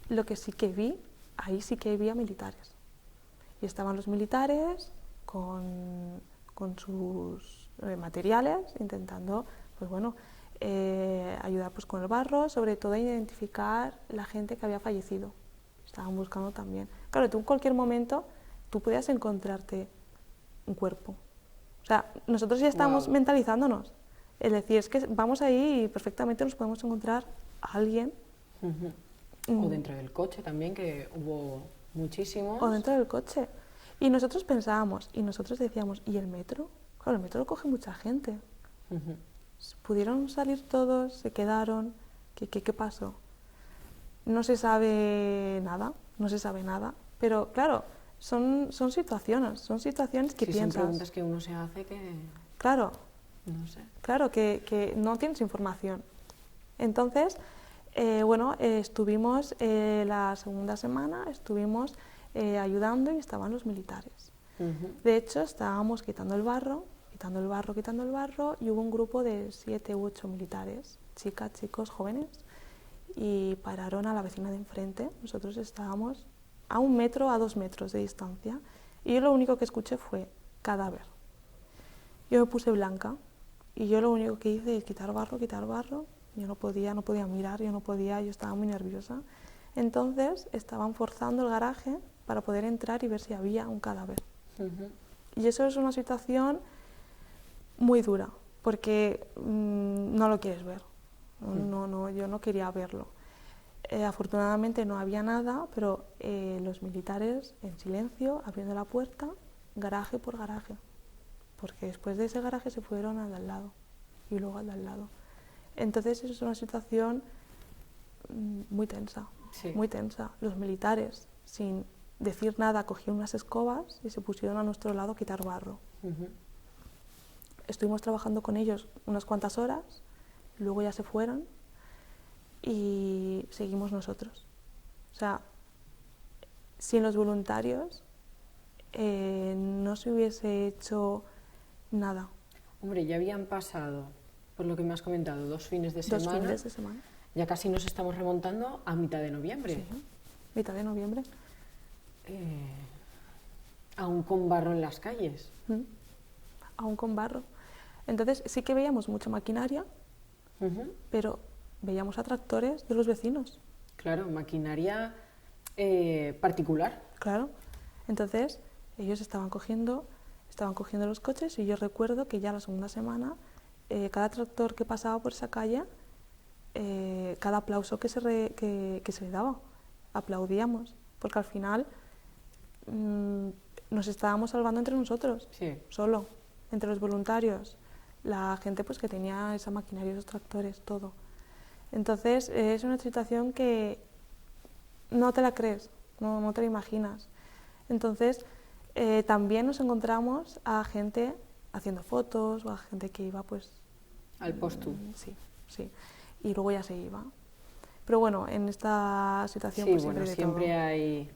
B: lo que sí que vi, ahí sí que vi a militares. Y estaban los militares con sus materiales, intentando, pues bueno, ayudar pues con el barro, sobre todo a identificar la gente que había fallecido. Estaban buscando también. Claro, tú en cualquier momento, tú podías encontrarte un cuerpo. O sea, nosotros ya estamos mentalizándonos. Es decir, es que vamos ahí y perfectamente nos podemos encontrar a alguien.
A: O dentro del coche también, que hubo muchísimos.
B: O dentro del coche. Y nosotros pensábamos, y nosotros decíamos, ¿y el metro? Claro, el metro lo coge mucha gente. ¿Pudieron salir todos? ¿Se quedaron? ¿Qué pasó? No se sabe nada, pero claro, son situaciones que piensas.
A: Son preguntas que uno se hace que...
B: Claro,
A: no sé.
B: Claro, que no tienes información. Entonces, bueno, estuvimos la segunda semana, ayudando y estaban los militares. De hecho, estábamos quitando el barro, y hubo un grupo de 7 u 8 militares, chicas, chicos, jóvenes, y pararon a la vecina de enfrente. Nosotros estábamos a 1 metro, a 2 metros de distancia, y yo lo único que escuché fue cadáver. Yo me puse blanca, y yo lo único que hice es quitar barro. Yo no podía mirar, yo estaba muy nerviosa. Entonces estaban forzando el garaje para poder entrar y ver si había un cadáver. Y eso es una situación muy dura, porque no lo quieres ver. No, yo no quería verlo. Afortunadamente no había nada, pero los militares en silencio, abriendo la puerta, garaje por garaje, porque después de ese garaje se fueron al de al lado y luego al de al lado. Entonces eso es una situación muy tensa,
A: Sí.
B: muy tensa. Los militares, sin decir nada, cogieron unas escobas y se pusieron a nuestro lado a quitar barro.
A: Ujú.
B: Estuvimos trabajando con ellos unas cuantas horas, luego ya se fueron y seguimos nosotros. O sea, sin los voluntarios no se hubiese hecho nada.
A: Hombre, ya habían pasado, por lo que me has comentado, 2 fines de
B: Dos
A: semana.
B: fines de semana.
A: Ya casi nos estamos remontando a mitad de noviembre.
B: Sí, mitad de noviembre.
A: Aún con barro en las calles.
B: Aún con barro. Entonces sí que veíamos mucha maquinaria,
A: Ujú.
B: pero veíamos a tractores de los vecinos.
A: Claro, maquinaria particular.
B: Claro. Entonces ellos estaban cogiendo los coches y yo recuerdo que ya la segunda semana cada tractor que pasaba por esa calle, cada aplauso que se le daba, aplaudíamos, porque al final nos estábamos salvando entre nosotros,
A: Sí.
B: solo, entre los voluntarios, la gente pues que tenía esa maquinaria, esos tractores, todo. Entonces es una situación que no te la crees, no te la imaginas. Entonces también nos encontramos a gente haciendo fotos o a gente que iba pues...
A: Al postu.
B: Sí, sí. Y luego ya se iba. Pero bueno, en esta situación
A: Sí,
B: pues
A: bueno,
B: siempre hay de
A: siempre
B: todo.
A: hay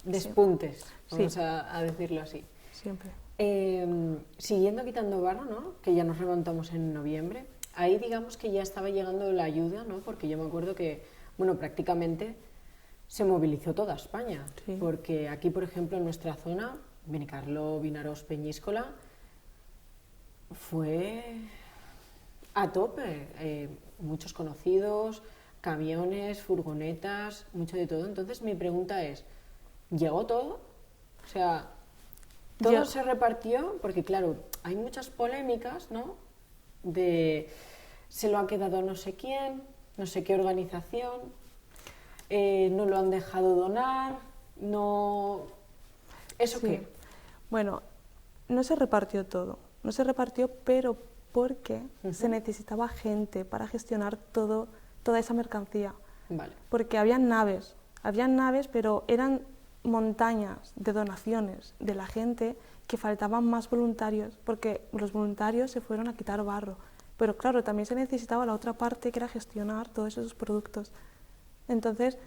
A: despuntes,
B: Sí.
A: vamos a decirlo así.
B: Siempre.
A: Siguiendo quitando barro, ¿no? Que ya nos remontamos en noviembre, ahí digamos que ya estaba llegando la ayuda, ¿no? Porque yo me acuerdo que, bueno, prácticamente se movilizó toda España,
B: Sí.
A: porque aquí, por ejemplo, en nuestra zona, Benicarló, Vinaròs, Peñíscola, fue a tope, muchos conocidos, camiones, furgonetas, mucho de todo. Entonces mi pregunta es, ¿llegó todo? O sea, todo
B: Llegó.
A: se repartió, porque claro, hay muchas polémicas, ¿no? De se lo ha quedado no sé quién, no sé qué organización, no lo han dejado donar, no... ¿Eso
B: Sí.
A: qué?
B: Bueno, no se repartió todo, no se repartió, pero porque
A: Ujú.
B: se necesitaba gente para gestionar toda esa mercancía.
A: Vale.
B: Porque habían naves, pero eran montañas de donaciones de la gente que faltaban más voluntarios, porque los voluntarios se fueron a quitar barro. Pero claro, también se necesitaba la otra parte que era gestionar todos esos productos. Entonces,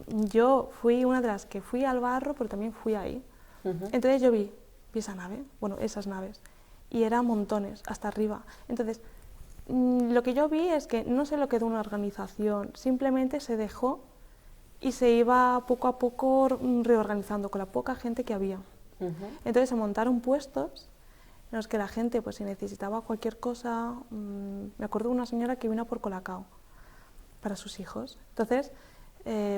B: yo fui una de las que fui al barro, pero también fui ahí.
A: Ujú.
B: Entonces yo vi esa nave, bueno, esas naves, y eran montones, hasta arriba. Entonces, lo que yo vi es que no se lo quedó una organización, simplemente se dejó y se iba poco a poco reorganizando con la poca gente que había.
A: Ujú.
B: Entonces se montaron puestos en los que la gente, pues si necesitaba cualquier cosa, me acuerdo de una señora que vino a por Colacao para sus hijos. Entonces,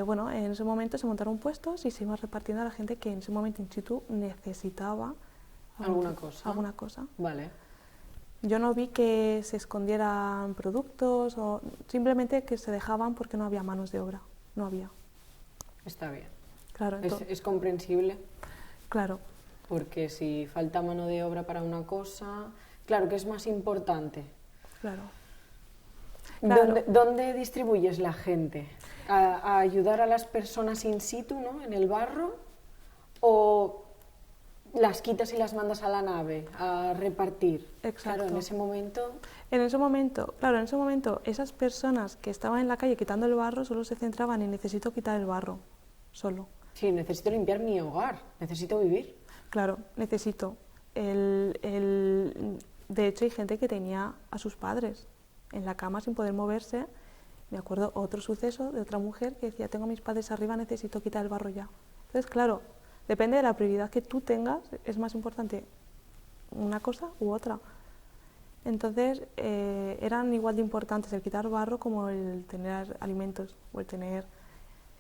B: bueno, en ese momento se montaron puestos y se iba repartiendo a la gente que en ese momento in situ necesitaba
A: ¿Alguna cosa?
B: alguna cosa.
A: Vale.
B: Yo no vi que se escondieran productos o simplemente que se dejaban porque no había manos de obra, no había.
A: Está bien.
B: Claro,
A: Es comprensible,
B: claro,
A: porque si falta mano de obra para una cosa, claro que es más importante.
B: claro. Claro.
A: ¿Dónde distribuyes la gente? ¿A ayudar a las personas in situ, ¿no? En el barro? ¿O las quitas y las mandas a la nave a repartir?
B: Exacto.
A: Claro, en ese momento...
B: En ese momento, esas personas que estaban en la calle quitando el barro solo se centraban en necesito quitar el barro, solo.
A: Sí, necesito limpiar mi hogar, necesito vivir.
B: Claro, necesito. De hecho, hay gente que tenía a sus padres en la cama sin poder moverse. Me acuerdo otro suceso de otra mujer que decía, tengo a mis padres arriba, necesito quitar el barro ya. Entonces, claro, depende de la prioridad que tú tengas, es más importante una cosa u otra. Entonces, eran igual de importantes el quitar barro como el tener alimentos o el tener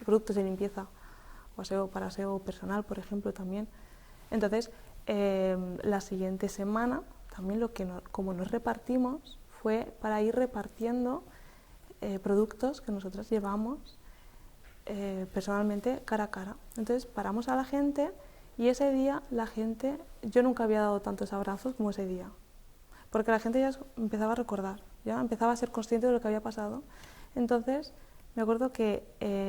B: productos de limpieza o para aseo personal, por ejemplo, también. Entonces, la siguiente semana, también como nos repartimos, fue para ir repartiendo productos que nosotras llevamos personalmente cara a cara. Entonces paramos a la gente y ese día la gente, yo nunca había dado tantos abrazos como ese día, porque la gente ya empezaba a recordar, ya empezaba a ser consciente de lo que había pasado. Entonces me acuerdo que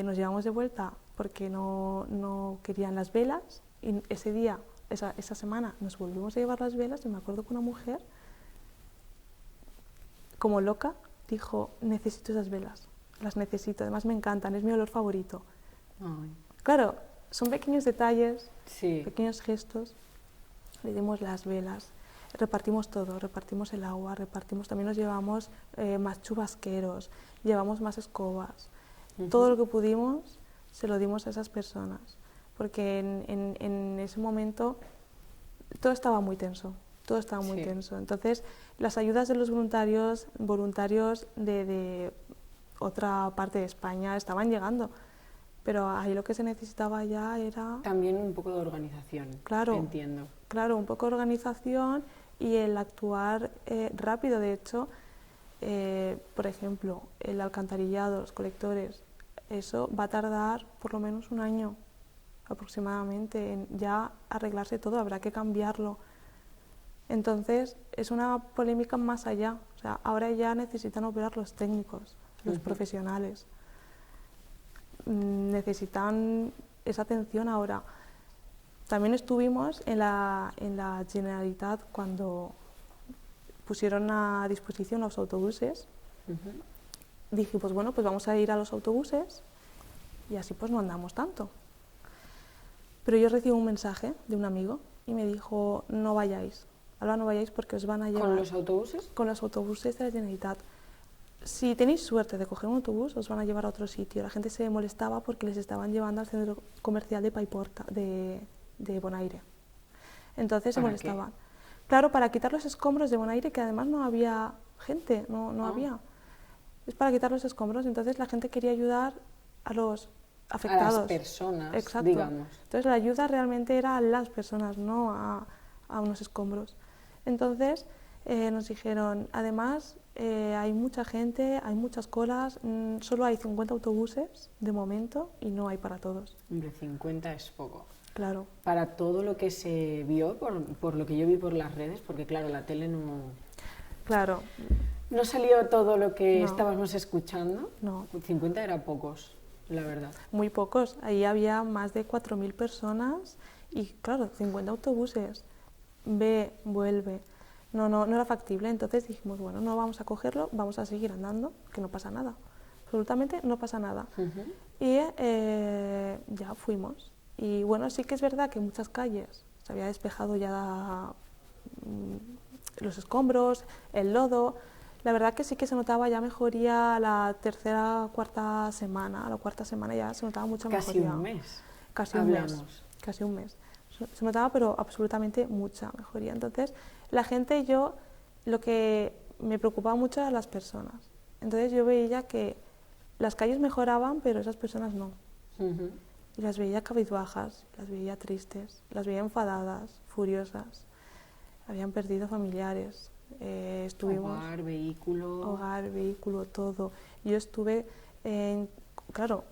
B: nos llevamos de vuelta porque no querían las velas y ese día, esa semana, nos volvimos a llevar las velas y me acuerdo que una mujer, como loca, dijo, necesito esas velas, las necesito, además me encantan, es mi olor favorito.
A: Ay.
B: Claro, son pequeños detalles,
A: Sí.
B: pequeños gestos, le dimos las velas, repartimos todo, repartimos el agua, también nos llevamos más chubasqueros, llevamos más escobas, todo lo que pudimos se lo dimos a esas personas, porque en ese momento todo estaba muy tenso, todo estaba muy tenso. Entonces, las ayudas de los voluntarios de otra parte de España estaban llegando, pero ahí lo que se necesitaba ya era...
A: También un poco de organización,
B: claro,
A: entiendo.
B: Claro, un poco de organización y el actuar rápido. De hecho, por ejemplo, el alcantarillado, los colectores, eso va a tardar por lo menos un año aproximadamente en ya arreglarse todo, habrá que cambiarlo. Entonces, es una polémica más allá. O sea, ahora ya necesitan operar los técnicos, los profesionales. Necesitan esa atención ahora. También estuvimos en la Generalitat cuando pusieron a disposición los autobuses. Dije, pues bueno, pues vamos a ir a los autobuses y así pues no andamos tanto. Pero yo recibí un mensaje de un amigo y me dijo, no vayáis, Alba, no vayáis porque os van a llevar...
A: ¿Con los autobuses?
B: Con los autobuses de la Generalitat. Si tenéis suerte de coger un autobús, os van a llevar a otro sitio. La gente se molestaba porque les estaban llevando al centro comercial de Paiporta, de Bonaire. Entonces se molestaban. ¿Qué? Claro, para quitar los escombros de Bonaire, que además no había gente, no había. Es para quitar los escombros. Entonces la gente quería ayudar a los afectados.
A: A las personas,
B: exacto,
A: digamos.
B: Entonces la ayuda realmente era a las personas, no a unos escombros. Entonces nos dijeron, además hay mucha gente, hay muchas colas, solo hay 50 autobuses de momento y no hay para todos.
A: Hombre, 50 es poco.
B: Claro.
A: Para todo lo que se vio, por lo que yo vi por las redes, porque claro, la tele no...
B: Claro.
A: No salió todo lo que estábamos escuchando.
B: No.
A: 50 era pocos, la verdad.
B: Muy pocos. Ahí había más de 4.000 personas y claro, 50 autobuses. Ve, vuelve. No era factible. Entonces dijimos, bueno, no vamos a cogerlo, vamos a seguir andando, que no pasa nada. Absolutamente no pasa nada. Y ya fuimos. Y bueno, sí que es verdad que en muchas calles se había despejado ya los escombros, el lodo. La verdad que sí que se notaba ya mejoría la tercera, cuarta semana. A la cuarta semana ya se notaba mucha mejoría.
A: Casi un mes.
B: Casi un mes. Casi un mes. Se notaba, pero absolutamente mucha mejoría. Entonces, la gente, lo que me preocupaba mucho eran las personas. Entonces yo veía que las calles mejoraban, pero esas personas no. Y las veía cabizbajas, las veía tristes, las veía enfadadas, furiosas. Habían perdido familiares. Estuvimos... Hogar, vehículo, todo. Yo estuve, claro,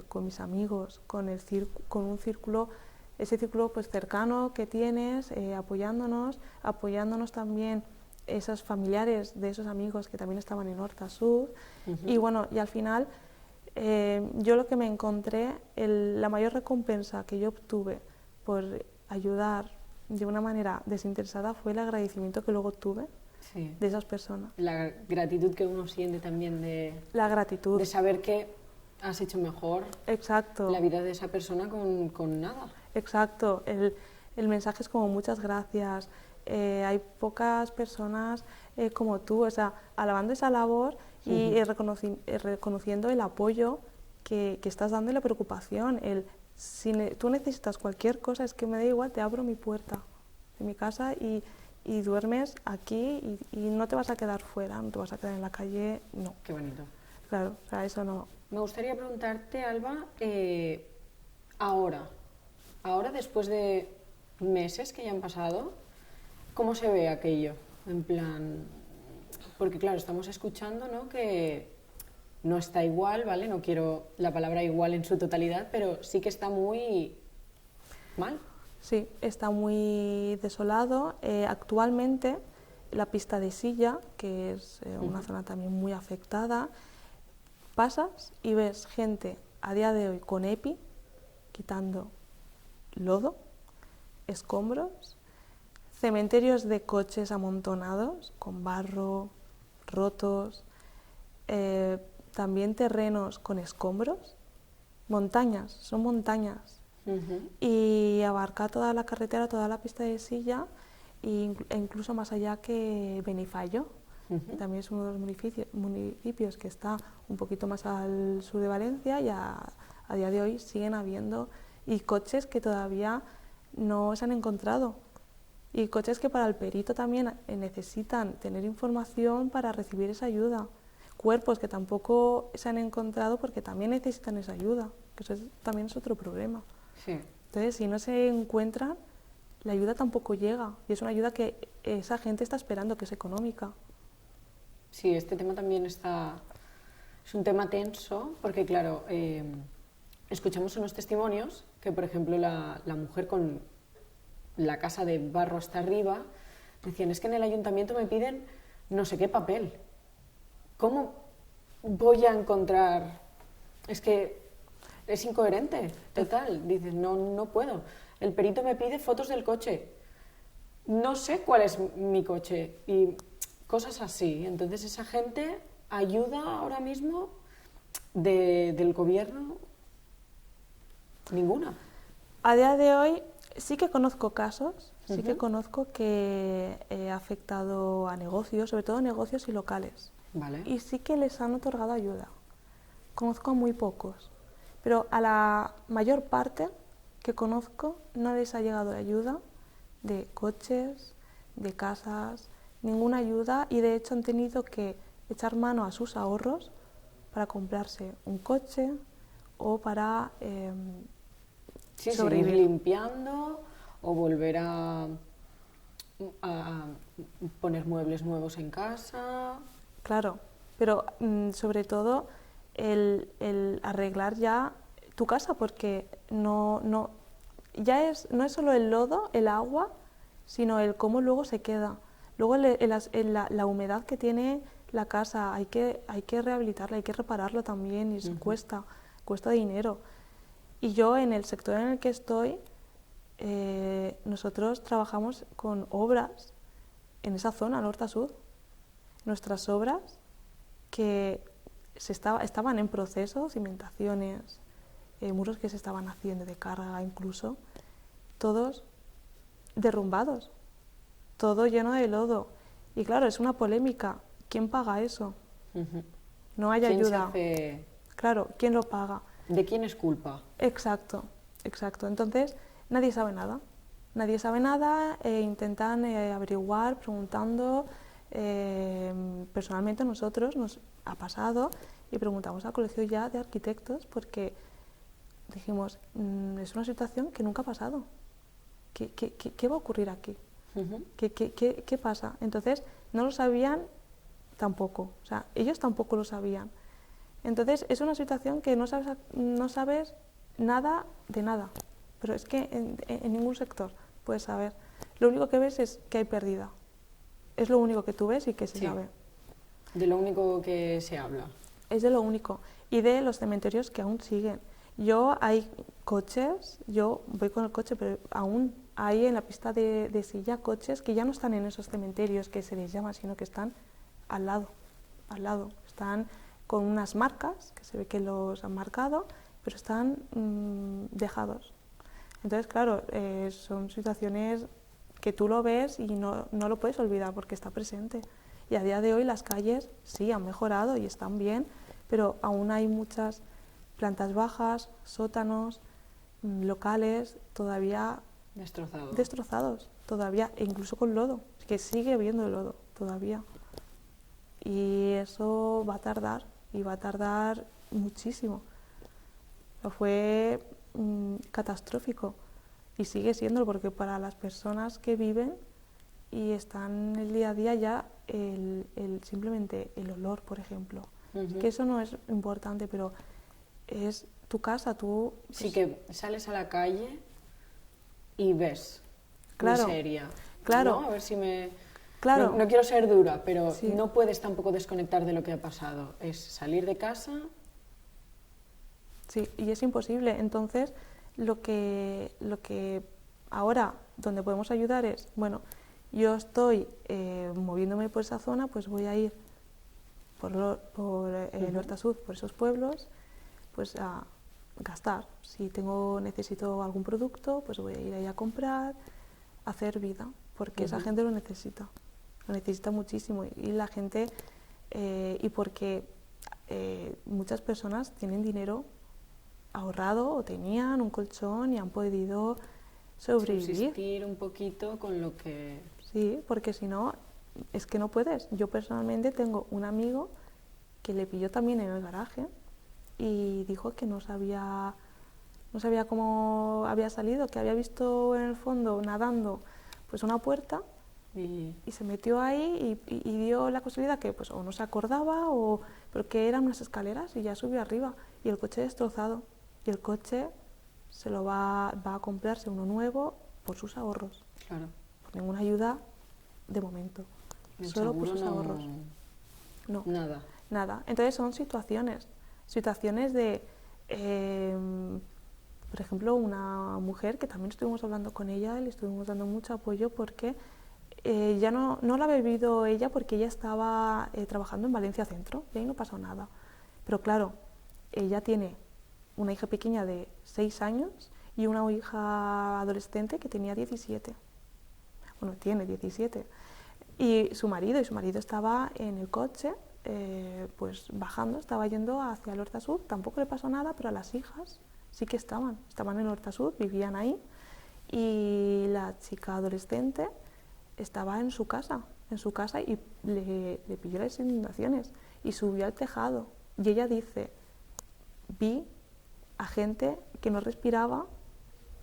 B: con mis amigos, con un círculo, ese círculo pues cercano que tienes, apoyándonos también esos familiares de esos amigos que también estaban en Horta Sur. Y bueno, y al final... yo lo que me encontré, la mayor recompensa que yo obtuve por ayudar de una manera desinteresada fue el agradecimiento que luego tuve de esas personas.
A: La gratitud que uno siente también
B: la gratitud.
A: De saber que has hecho mejor la vida de esa persona con nada.
B: Exacto. El mensaje es como muchas gracias. Hay pocas personas como tú, o sea, alabando esa labor y reconociendo el apoyo que estás dando y la preocupación. Si tú necesitas cualquier cosa, es que me da igual, te abro mi puerta de mi casa y duermes aquí y no te vas a quedar fuera, no te vas a quedar en la calle, no.
A: Qué bonito.
B: Claro, o sea, eso no.
A: Me gustaría preguntarte, Alba, ahora después de meses que ya han pasado, ¿cómo se ve aquello? En plan, porque claro, estamos escuchando, ¿no?, que no está igual, ¿vale? No quiero la palabra igual en su totalidad, pero sí que está muy mal.
B: Sí, está muy desolado. Actualmente la pista de Silla, que es una zona también muy afectada, pasas y ves gente a día de hoy con EPI quitando lodo, escombros, cementerios de coches amontonados con barro, rotos, también terrenos con escombros, montañas, son montañas. Y abarca toda la carretera, toda la pista de Silla e incluso más allá que Benifallo. También es uno de los municipios que está un poquito más al sur de Valencia y a día de hoy siguen habiendo y coches que todavía no se han encontrado y coches que para el perito también necesitan tener información para recibir esa ayuda, cuerpos que tampoco se han encontrado porque también necesitan esa ayuda, que eso también es otro problema.
A: Sí.
B: Entonces, si no se encuentran, la ayuda tampoco llega y es una ayuda que esa gente está esperando, que es económica.
A: Sí, este tema también es un tema tenso porque, claro, escuchamos unos testimonios que, por ejemplo, la mujer con la casa de barro hasta arriba, decían, es que en el ayuntamiento me piden no sé qué papel. ¿Cómo voy a encontrar? Es que es incoherente, total. Dices, no puedo. El perito me pide fotos del coche. No sé cuál es mi coche. Y cosas así. Entonces esa gente ayuda ahora mismo del gobierno ninguna.
B: A día de hoy sí que conozco casos, sí que conozco que ha afectado a negocios, sobre todo negocios y locales.
A: Vale.
B: Y sí que les han otorgado ayuda. Conozco a muy pocos, pero a la mayor parte que conozco no les ha llegado ayuda de coches, de casas, ninguna ayuda y de hecho han tenido que echar mano a sus ahorros para comprarse un coche o para sobrevivir.
A: Seguir limpiando o volver a poner muebles nuevos en casa.
B: Claro, pero sobre todo el arreglar ya tu casa porque no es solo el lodo, el agua, sino el cómo luego se queda. Luego la humedad que tiene la casa, hay que rehabilitarla, hay que repararlo también y eso cuesta dinero. Y yo en el sector en el que estoy, nosotros trabajamos con obras en esa zona, norte a sur. Nuestras obras que estaban en proceso, cimentaciones, muros que se estaban haciendo de carga incluso, todos derrumbados, todo lleno de lodo. Y claro, es una polémica. ¿Quién paga eso? No hay ayuda. Claro, ¿quién lo paga?
A: ¿De quién es culpa?
B: Exacto. Entonces, nadie sabe nada. Nadie sabe nada intentan averiguar, preguntando. Personalmente a nosotros nos ha pasado y preguntamos al Colegio ya de Arquitectos porque dijimos, es una situación que nunca ha pasado. ¿Qué va a ocurrir aquí? ¿Qué pasa? Entonces, no lo sabían tampoco. O sea, ellos tampoco lo sabían. Entonces, es una situación que no sabes nada de nada. Pero es que en ningún sector puedes saber. Lo único que ves es que hay pérdida. Es lo único que tú ves y que se sabe.
A: De lo único que se habla.
B: Es de lo único. Y de los cementerios que aún siguen. Hay coches, yo voy con el coche, pero aún hay en la pista de Silla coches que ya no están en esos cementerios que se les llama, sino que están al lado. Están con unas marcas, que se ve que los han marcado, pero están dejados. Entonces, claro, son situaciones que tú lo ves y no lo puedes olvidar porque está presente. Y a día de hoy las calles sí han mejorado y están bien, pero aún hay muchas plantas bajas, sótanos, locales todavía destrozados todavía, e incluso con lodo, que sigue habiendo lodo todavía. Y eso va a tardar, y va a tardar muchísimo. Fue catastrófico. Y sigue siendo, porque para las personas que viven y están el día a día ya simplemente el olor, por ejemplo, que eso no es importante, pero es tu casa, tú... Pues,
A: sí, que sales a la calle y ves
B: claro,
A: miseria,
B: claro,
A: ¿no? A ver si me...
B: claro,
A: No quiero ser dura, pero
B: sí.
A: no puedes tampoco desconectar de lo que ha pasado. Es salir de casa...
B: Sí, y es imposible. Entonces, lo que ahora donde podemos ayudar es, bueno, yo estoy moviéndome por esa zona, pues voy a ir por el Horta Sud, por esos pueblos, pues a gastar. Si necesito algún producto, pues voy a ir ahí a comprar, a hacer vida, porque esa gente lo necesita muchísimo. Y la gente, y porque muchas personas tienen dinero ahorrado o tenían un colchón y han podido sobrevivir.
A: Subsistir un poquito con lo que...
B: Sí, porque si no, es que no puedes. Yo personalmente tengo un amigo que le pilló también en el garaje y dijo que no sabía cómo había salido, que había visto en el fondo nadando pues una puerta y se metió ahí y dio la casualidad que pues o no se acordaba o porque eran unas escaleras y ya subió arriba y el coche destrozado. Y el coche va a comprarse uno nuevo por sus ahorros.
A: Claro.
B: Por ninguna ayuda de momento.
A: El
B: solo por sus
A: no...
B: ahorros. No.
A: Nada.
B: Entonces son situaciones de, por ejemplo, una mujer que también estuvimos hablando con ella, le estuvimos dando mucho apoyo porque ya no la había vivido ella porque ella estaba trabajando en Valencia Centro y ahí no pasó nada. Pero claro, ella tiene una hija pequeña de 6 años y una hija adolescente que tenía 17. Bueno, tiene 17. Y su marido estaba en el coche, pues bajando, estaba yendo hacia el Horta Sud, tampoco le pasó nada, pero a las hijas sí que estaban en el Horta Sud, vivían ahí, y la chica adolescente estaba en su casa y le pilló las inundaciones y subió al tejado. Y ella dice, vi a gente que no respiraba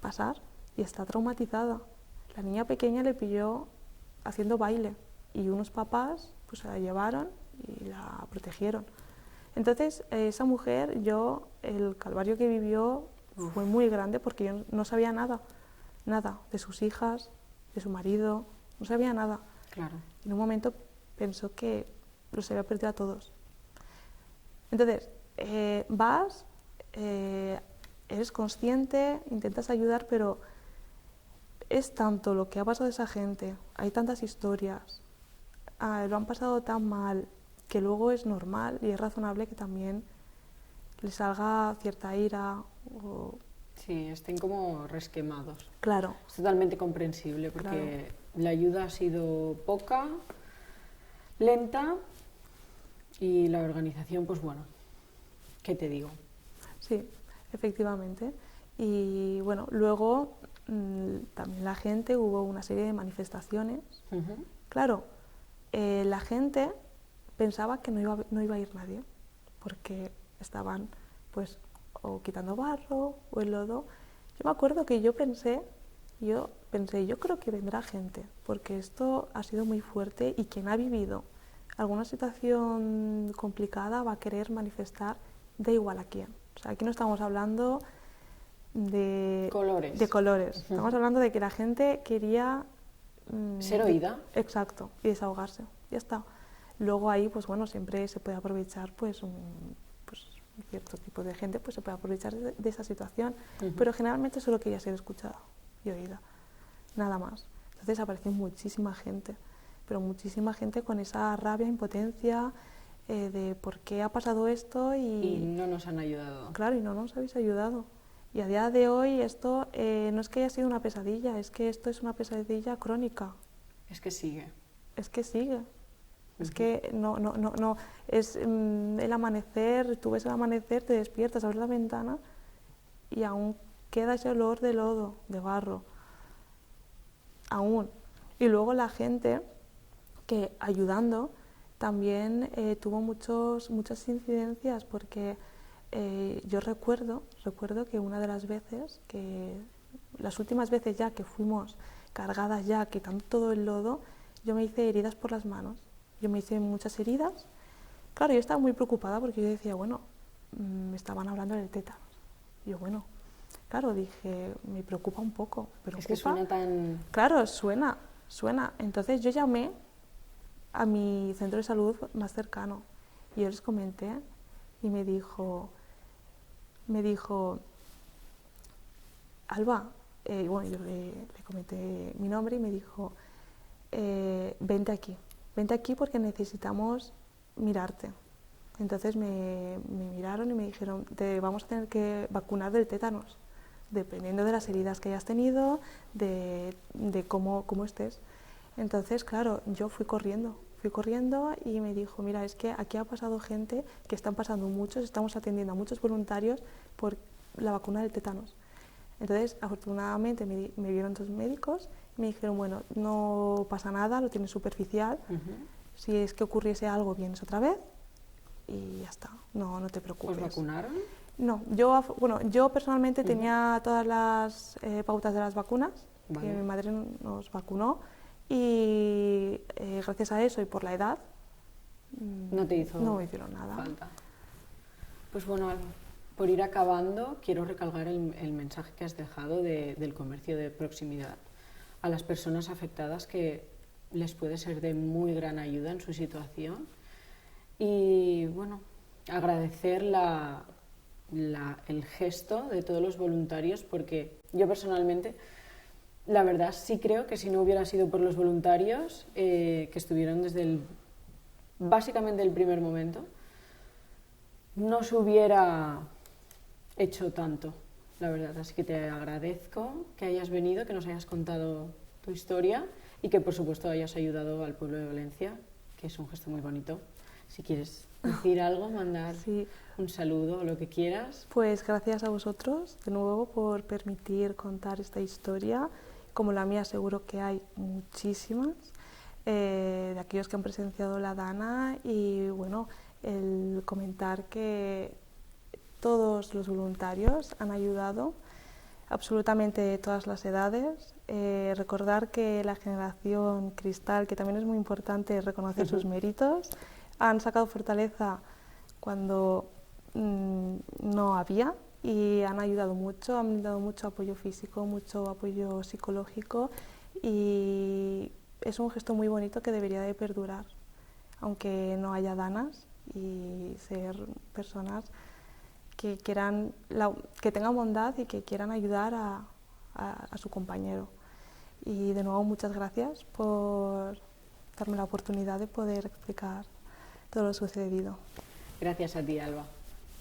B: pasar y está traumatizada. La niña pequeña le pilló haciendo baile y unos papás pues se la llevaron y la protegieron. Entonces esa mujer, el calvario que vivió fue muy grande porque yo no sabía nada de sus hijas, de su marido, no sabía nada.
A: Claro.
B: En un momento pensó que los había perdido a todos. Entonces vas, eres consciente, intentas ayudar, pero es tanto lo que ha pasado a esa gente, hay tantas historias, lo han pasado tan mal, que luego es normal y es razonable que también les salga cierta ira.
A: Sí, estén como resquemados.
B: Claro.
A: Es totalmente comprensible porque la ayuda ha sido poca, lenta y la organización, pues bueno, ¿qué te digo?
B: Sí, efectivamente. Y bueno, luego también la gente, hubo una serie de manifestaciones. Claro, la gente pensaba que no iba a ir nadie, porque estaban pues o quitando barro o el lodo. Yo me acuerdo que yo pensé, yo creo que vendrá gente, porque esto ha sido muy fuerte y quien ha vivido alguna situación complicada va a querer manifestar, da igual a quién. O sea, aquí no estamos hablando de colores. Estamos hablando de que la gente quería
A: ser oída.
B: Exacto, y desahogarse. Ya está. Luego ahí, pues bueno, siempre se puede aprovechar, pues un cierto tipo de gente, pues se puede aprovechar de esa situación. Pero generalmente solo quería ser escuchada y oída, nada más. Entonces apareció muchísima gente, pero muchísima gente con esa rabia, impotencia de por qué ha pasado esto y
A: no nos han ayudado.
B: Claro, y no nos habéis ayudado. Y a día de hoy esto no es que haya sido una pesadilla, es que esto es una pesadilla crónica.
A: Es que sigue.
B: Es que sigue. Es que no. Es el amanecer, tú ves el amanecer, te despiertas, abres la ventana y aún queda ese olor de lodo, de barro. Aún. Y luego la gente que ayudando también tuvo muchas incidencias porque yo recuerdo que una de las veces, las últimas veces ya que fuimos cargadas ya, quitando todo el lodo, yo me hice heridas por las manos. Yo me hice muchas heridas Claro, yo estaba muy preocupada porque yo decía, bueno, me estaban hablando del tétanos. Y yo, bueno, claro, dije, me preocupa un poco.
A: Es que suena tan...
B: Claro, suena. Entonces yo llamé a mi centro de salud más cercano y yo les comenté y me dijo, Alba, bueno, yo le comenté mi nombre y me dijo, vente aquí porque necesitamos mirarte. Entonces me miraron y me dijeron, te vamos a tener que vacunar del tétanos, dependiendo de las heridas que hayas tenido, de cómo estés. Entonces, claro, yo fui corriendo y me dijo, mira, es que aquí ha pasado gente, que están pasando muchos, estamos atendiendo a muchos voluntarios por la vacuna del tétanos. Entonces, afortunadamente me vieron 2 médicos y me dijeron, bueno, no pasa nada, lo tienes superficial, si es que ocurriese algo vienes otra vez y ya está, no te preocupes.
A: ¿Os vacunaron?
B: No, yo personalmente tenía todas las pautas de las vacunas, que mi madre nos vacunó y gracias a eso y por la edad
A: no me
B: hicieron nada.
A: Falta. Pues bueno, Alba, por ir acabando, quiero recalcar el mensaje que has dejado del comercio de proximidad a las personas afectadas, que les puede ser de muy gran ayuda en su situación. Y bueno, agradecer el gesto de todos los voluntarios, porque yo personalmente, la verdad, sí creo que si no hubiera sido por los voluntarios que estuvieron básicamente el primer momento, no se hubiera hecho tanto, la verdad. Así que te agradezco que hayas venido, que nos hayas contado tu historia y que por supuesto hayas ayudado al pueblo de Valencia, que es un gesto muy bonito. Si quieres decir algo, mandar un saludo o lo que quieras.
B: Pues gracias a vosotros de nuevo por permitir contar esta historia. Como la mía seguro que hay muchísimas, de aquellos que han presenciado la Dana, y bueno, el comentar que todos los voluntarios han ayudado, absolutamente de todas las edades. Recordar que la generación cristal, que también es muy importante reconocer sus méritos, han sacado fortaleza cuando no había y han ayudado mucho, han dado mucho apoyo físico, mucho apoyo psicológico, y es un gesto muy bonito que debería de perdurar, aunque no haya danas, y ser personas que quieran, que tengan bondad y que quieran ayudar a su compañero. Y de nuevo muchas gracias por darme la oportunidad de poder explicar todo lo sucedido.
A: Gracias a ti, Alba.